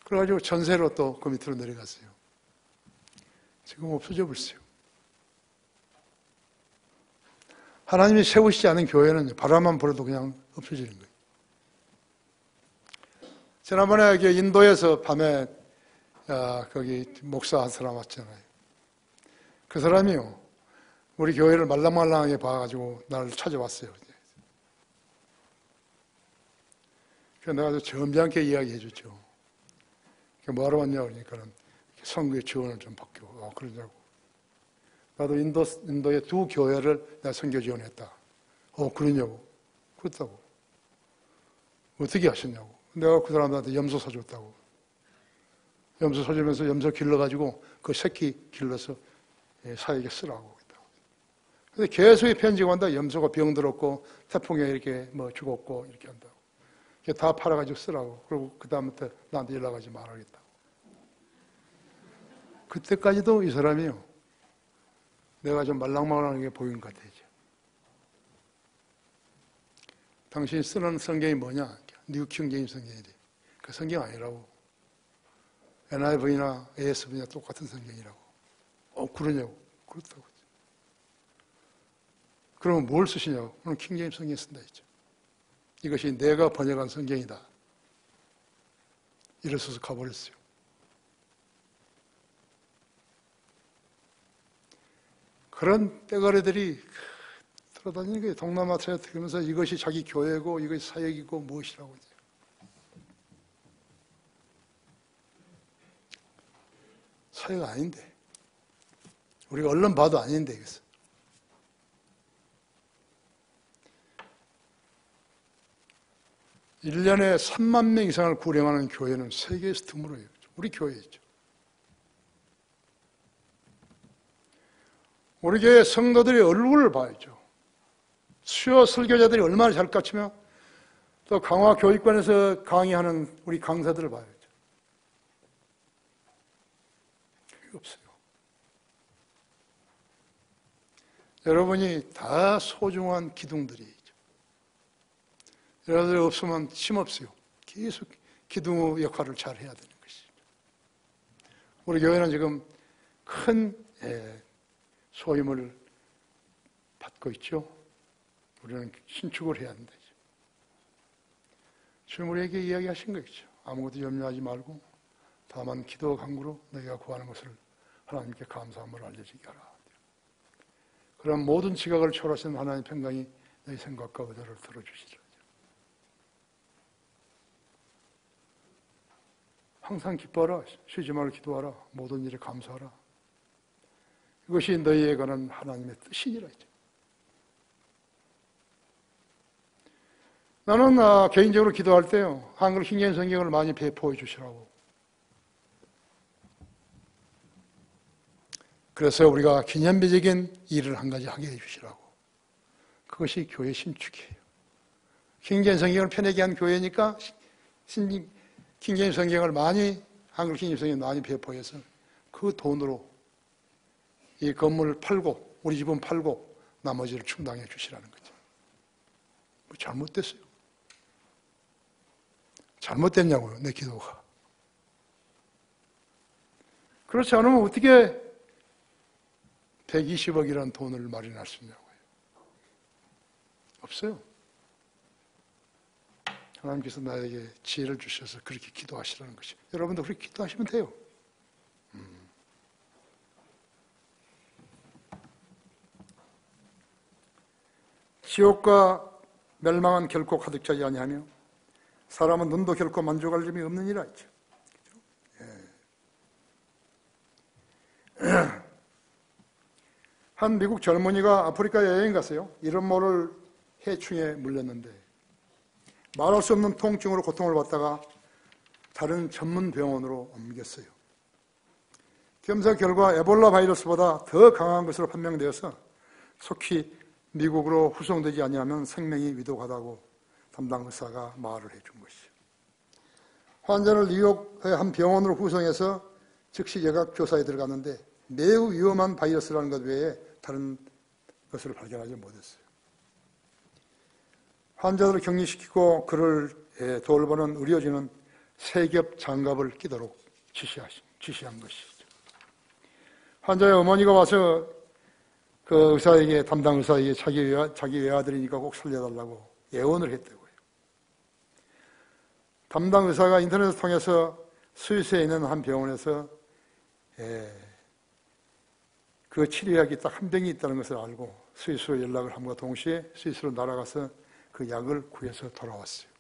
그래가지고 전세로 또 그 밑으로 내려갔어요. 지금 없어져 버렸어요. 하나님이 세우시지 않은 교회는 바람만 불어도 그냥 없어지는 거예요. 지난번에 인도에서 밤에 거기 목사 한 사람 왔잖아요. 그 사람이요, 우리 교회를 말랑말랑하게 봐가지고 나를 찾아왔어요. 그래서 내가 점잖게 이야기해 줬죠. 뭐하러 왔냐 그러니까 선교에 지원을 좀 받고 그러냐고. 나도 인도의 2 교회를 내가 선교 지원했다. 그러냐고. 그렇다고. 어떻게 하셨냐고. 내가 그 사람들한테 염소 사줬다고. 염소 사주면서 염소 길러가지고 그 새끼 길러서 사에게 쓰라고. 근데 계속 편지가 온다. 염소가 병들었고 태풍에 이렇게 죽었고 이렇게 한다고. 다 팔아가지고 쓰라고. 그리고 그 다음부터 나한테 연락하지 말아야겠다고. 그때까지도 이 사람이요, 내가 좀 말랑말랑하게 보인 것 같아요. 당신이 쓰는 성경이 뭐냐? 뉴 킹제임스 성경이래. 그 성경 아니라고. NIV나 ASV나 똑같은 성경이라고. 그러냐고. 그렇다고. 그러면 뭘 쓰시냐고. 오늘 킹제임스 성경 쓴다 했죠. 이것이 내가 번역한 성경이다. 이래서 가버렸어요. 그런 떼거리들이 돌아다니는 거예요. 동남아 트레트면서 이것이 자기 교회고 이것이 사역이고 무엇이라고. 사역 아닌데. 우리가 얼른 봐도 아닌데 이것은. 일 년에 3만 명 이상을 구령하는 교회는 세계에서 드물어요. 우리 교회죠. 우리 교회 성도들의 얼굴을 봐야죠. 수요 설교자들이 얼마나 잘 깎이며 또 강화 교육관에서 강의하는 우리 강사들을 봐야죠. 그게 없어요. 여러분이 다 소중한 기둥들이죠. 여러분들 없으면 힘없어요. 계속 기둥 역할을 잘 해야 되는 것이죠. 우리 교회는 지금 큰 소임을 받고 있죠. 우리는 신축을 해야 한다. 주님 우리에게 이야기하신 거죠. 아무것도 염려하지 말고 다만 기도와 간구로 너희가 구하는 것을 하나님께 감사함을 알려지게 하라. 그럼 모든 지각을 초월하신 하나님의 평강이 너희 생각과 의도를 들어주시리라. 항상 기뻐하라. 쉬지 말고 기도하라. 모든 일에 감사하라. 이것이 너희에 관한 하나님의 뜻이니라. 나는 개인적으로 기도할 때요, 한글 킹제임스 성경을 많이 배포해 주시라고. 그래서 우리가 기념비적인 일을 한 가지 하게 해 주시라고. 그것이 교회 신축이에요. 킹제임스 성경을 편하게 한 교회니까 킹제임스 성경을 많이, 한글 킹제임스 성경을 많이 배포해서 그 돈으로 이 건물을 팔고 우리 집은 팔고 나머지를 충당해 주시라는 거죠. 뭐 잘못됐어요. 잘못됐냐고요, 내 기도가. 그렇지 않으면 어떻게 120억이라는 돈을 마련할 수 있냐고요. 없어요. 하나님께서 나에게 지혜를 주셔서 그렇게 기도하시라는 것이. 여러분도 그렇게 기도하시면 돼요. 지옥과 멸망은 결코 가득 차지 아니하며 사람은 눈도 결코 만족할 점이 없느니라 했죠. 한 미국 젊은이가 아프리카 여행 갔어요. 이름 모를 해충에 물렸는데 말할 수 없는 통증으로 고통을 받다가 다른 전문 병원으로 옮겼어요. 검사 결과 에볼라 바이러스보다 더 강한 것으로 판명되어서 속히 미국으로 후송되지 아니하면 생명이 위독하다고 담당 의사가 말을 해준 것이죠. 환자를 뉴욕의 한 병원으로 후송해서 즉시 역학 조사에 들어갔는데 매우 위험한 바이러스라는 것 외에 다른 것을 발견하지 못했어요. 환자들을 격리시키고 그를 돌보는 의료진은 세겹 장갑을 끼도록 지시한 것이죠. 환자의 어머니가 와서 그 의사에게, 담당 의사에게 자기 외아들이니까 꼭 살려달라고 예언을 했다고요. 담당 의사가 인터넷을 통해서 스위스에 있는 한 병원에서 그 치료약이 딱 한 병이 있다는 것을 알고 스위스로 연락을 함과 동시에 스위스로 날아가서 그 약을 구해서 돌아왔어요.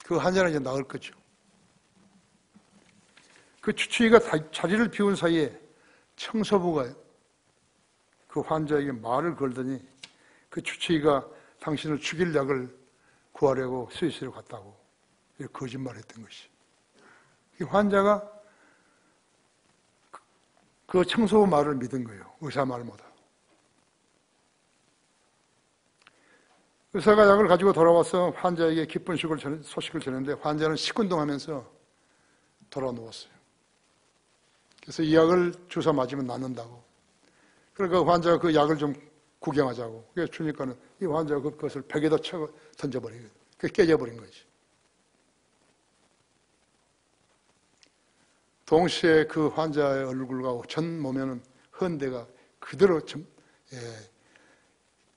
그 환자는 이제 나을 거죠. 그 주치의가 자리를 비운 사이에 청소부가 그 환자에게 말을 걸더니 그 주치의가 당신을 죽일 약을 구하려고 스위스로 갔다고 거짓말했던 것이. 이 환자가 그 청소부 말을 믿은 거예요. 의사 말보다. 의사가 약을 가지고 돌아와서 환자에게 기쁜 소식을 전했는데 환자는 시큰둥하면서 돌아 누웠어요. 그래서 이 약을 주사 맞으면 낫는다고. 그러니까 환자가 그 약을 좀 구경하자고. 그래서 주니까는 이 환자가 그것을 벽에다 쳐 던져버리고, 그게 깨져버린 거지. 동시에 그 환자의 얼굴과 전 몸에는 헌대가 그대로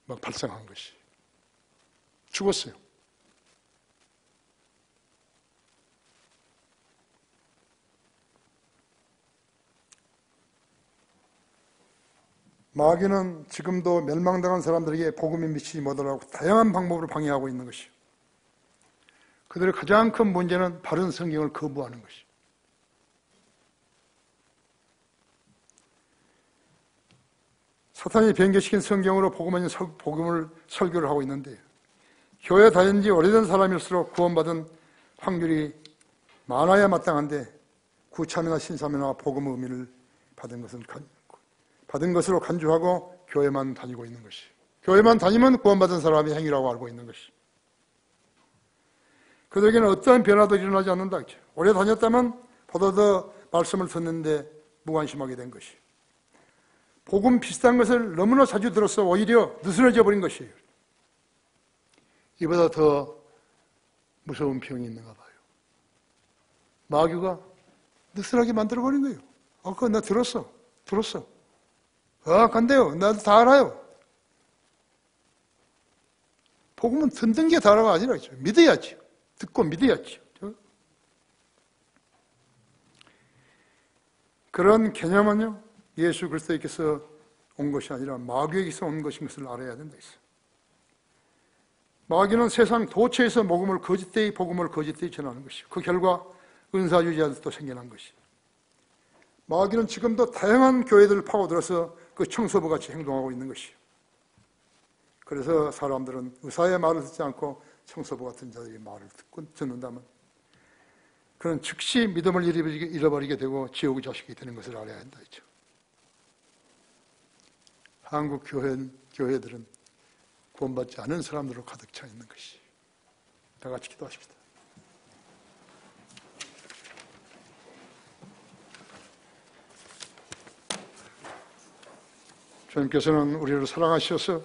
막 발생한 것이. 죽었어요. 마귀는 지금도 멸망당한 사람들에게 복음이 미치지 못하라고 다양한 방법으로 방해하고 있는 것이요. 그들의 가장 큰 문제는 바른 성경을 거부하는 것이요. 사탄이 변개시킨 성경으로 복음을 설교를 하고 있는데 교회 다닌 지 오래된 사람일수록 구원받은 확률이 많아야 마땅한데 구참이나 신사매나 복음의 의미를 받은 것으로 간주하고 교회만 다니고 있는 것이. 교회만 다니면 구원받은 사람의 행위라고 알고 있는 것이. 그들에게는 어떠한 변화도 일어나지 않는다. 오래 다녔다면 보다 더 말씀을 듣는데 무관심하게 된 것이. 복음 비슷한 것을 너무나 자주 들어서 오히려 느슨해져 버린 것이에요. 이보다 더 무서운 병이 있는가 봐요. 마귀가 느슨하게 만들어버린 거예요. 그거 나 들었어. 간대요. 나도 다 알아요. 복음은 듣는 게 다라가 아니라 믿어야지. 듣고 믿어야지. 그런 개념은요, 예수 그리스도께서 온 것이 아니라 마귀에게서 온 것인 것을 알아야 된다 했어요. 마귀는 세상 도처에서 복음을 거짓되이 전하는 것이요. 그 결과 은사주의자들도 생겨난 것이요. 마귀는 지금도 다양한 교회들을 파고들어서 그 청소부같이 행동하고 있는 것이요. 그래서 사람들은 의사의 말을 듣지 않고 청소부 같은 자들의 말을 듣는다면 그는 즉시 믿음을 잃어버리게 되고 지옥의 자식이 되는 것을 알아야 한다 했죠. 한국 교회들은 구원받지 않은 사람들로 가득 차 있는 것이. 다 같이 기도하십시다. 주님께서는 우리를 사랑하셔서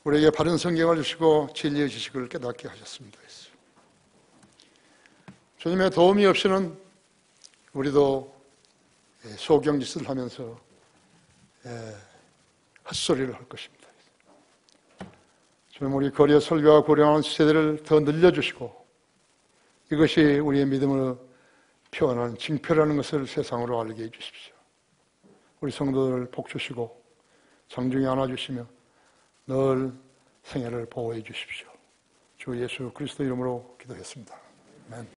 우리에게 바른 성경을 주시고 진리의 지식을 깨닫게 하셨습니다. 주님의 도움이 없이는 우리도 소경짓을 하면서 헛소리를 할 것입니다. 주님, 우리 거리의 설교와 고령하는 세대를 더 늘려주시고 이것이 우리의 믿음을 표현하는 징표라는 것을 세상으로 알게 해주십시오. 우리 성도들을 복 주시고 장중에 안아주시며 늘 생애를 보호해 주십시오. 주 예수 그리스도 이름으로 기도했습니다. 아멘.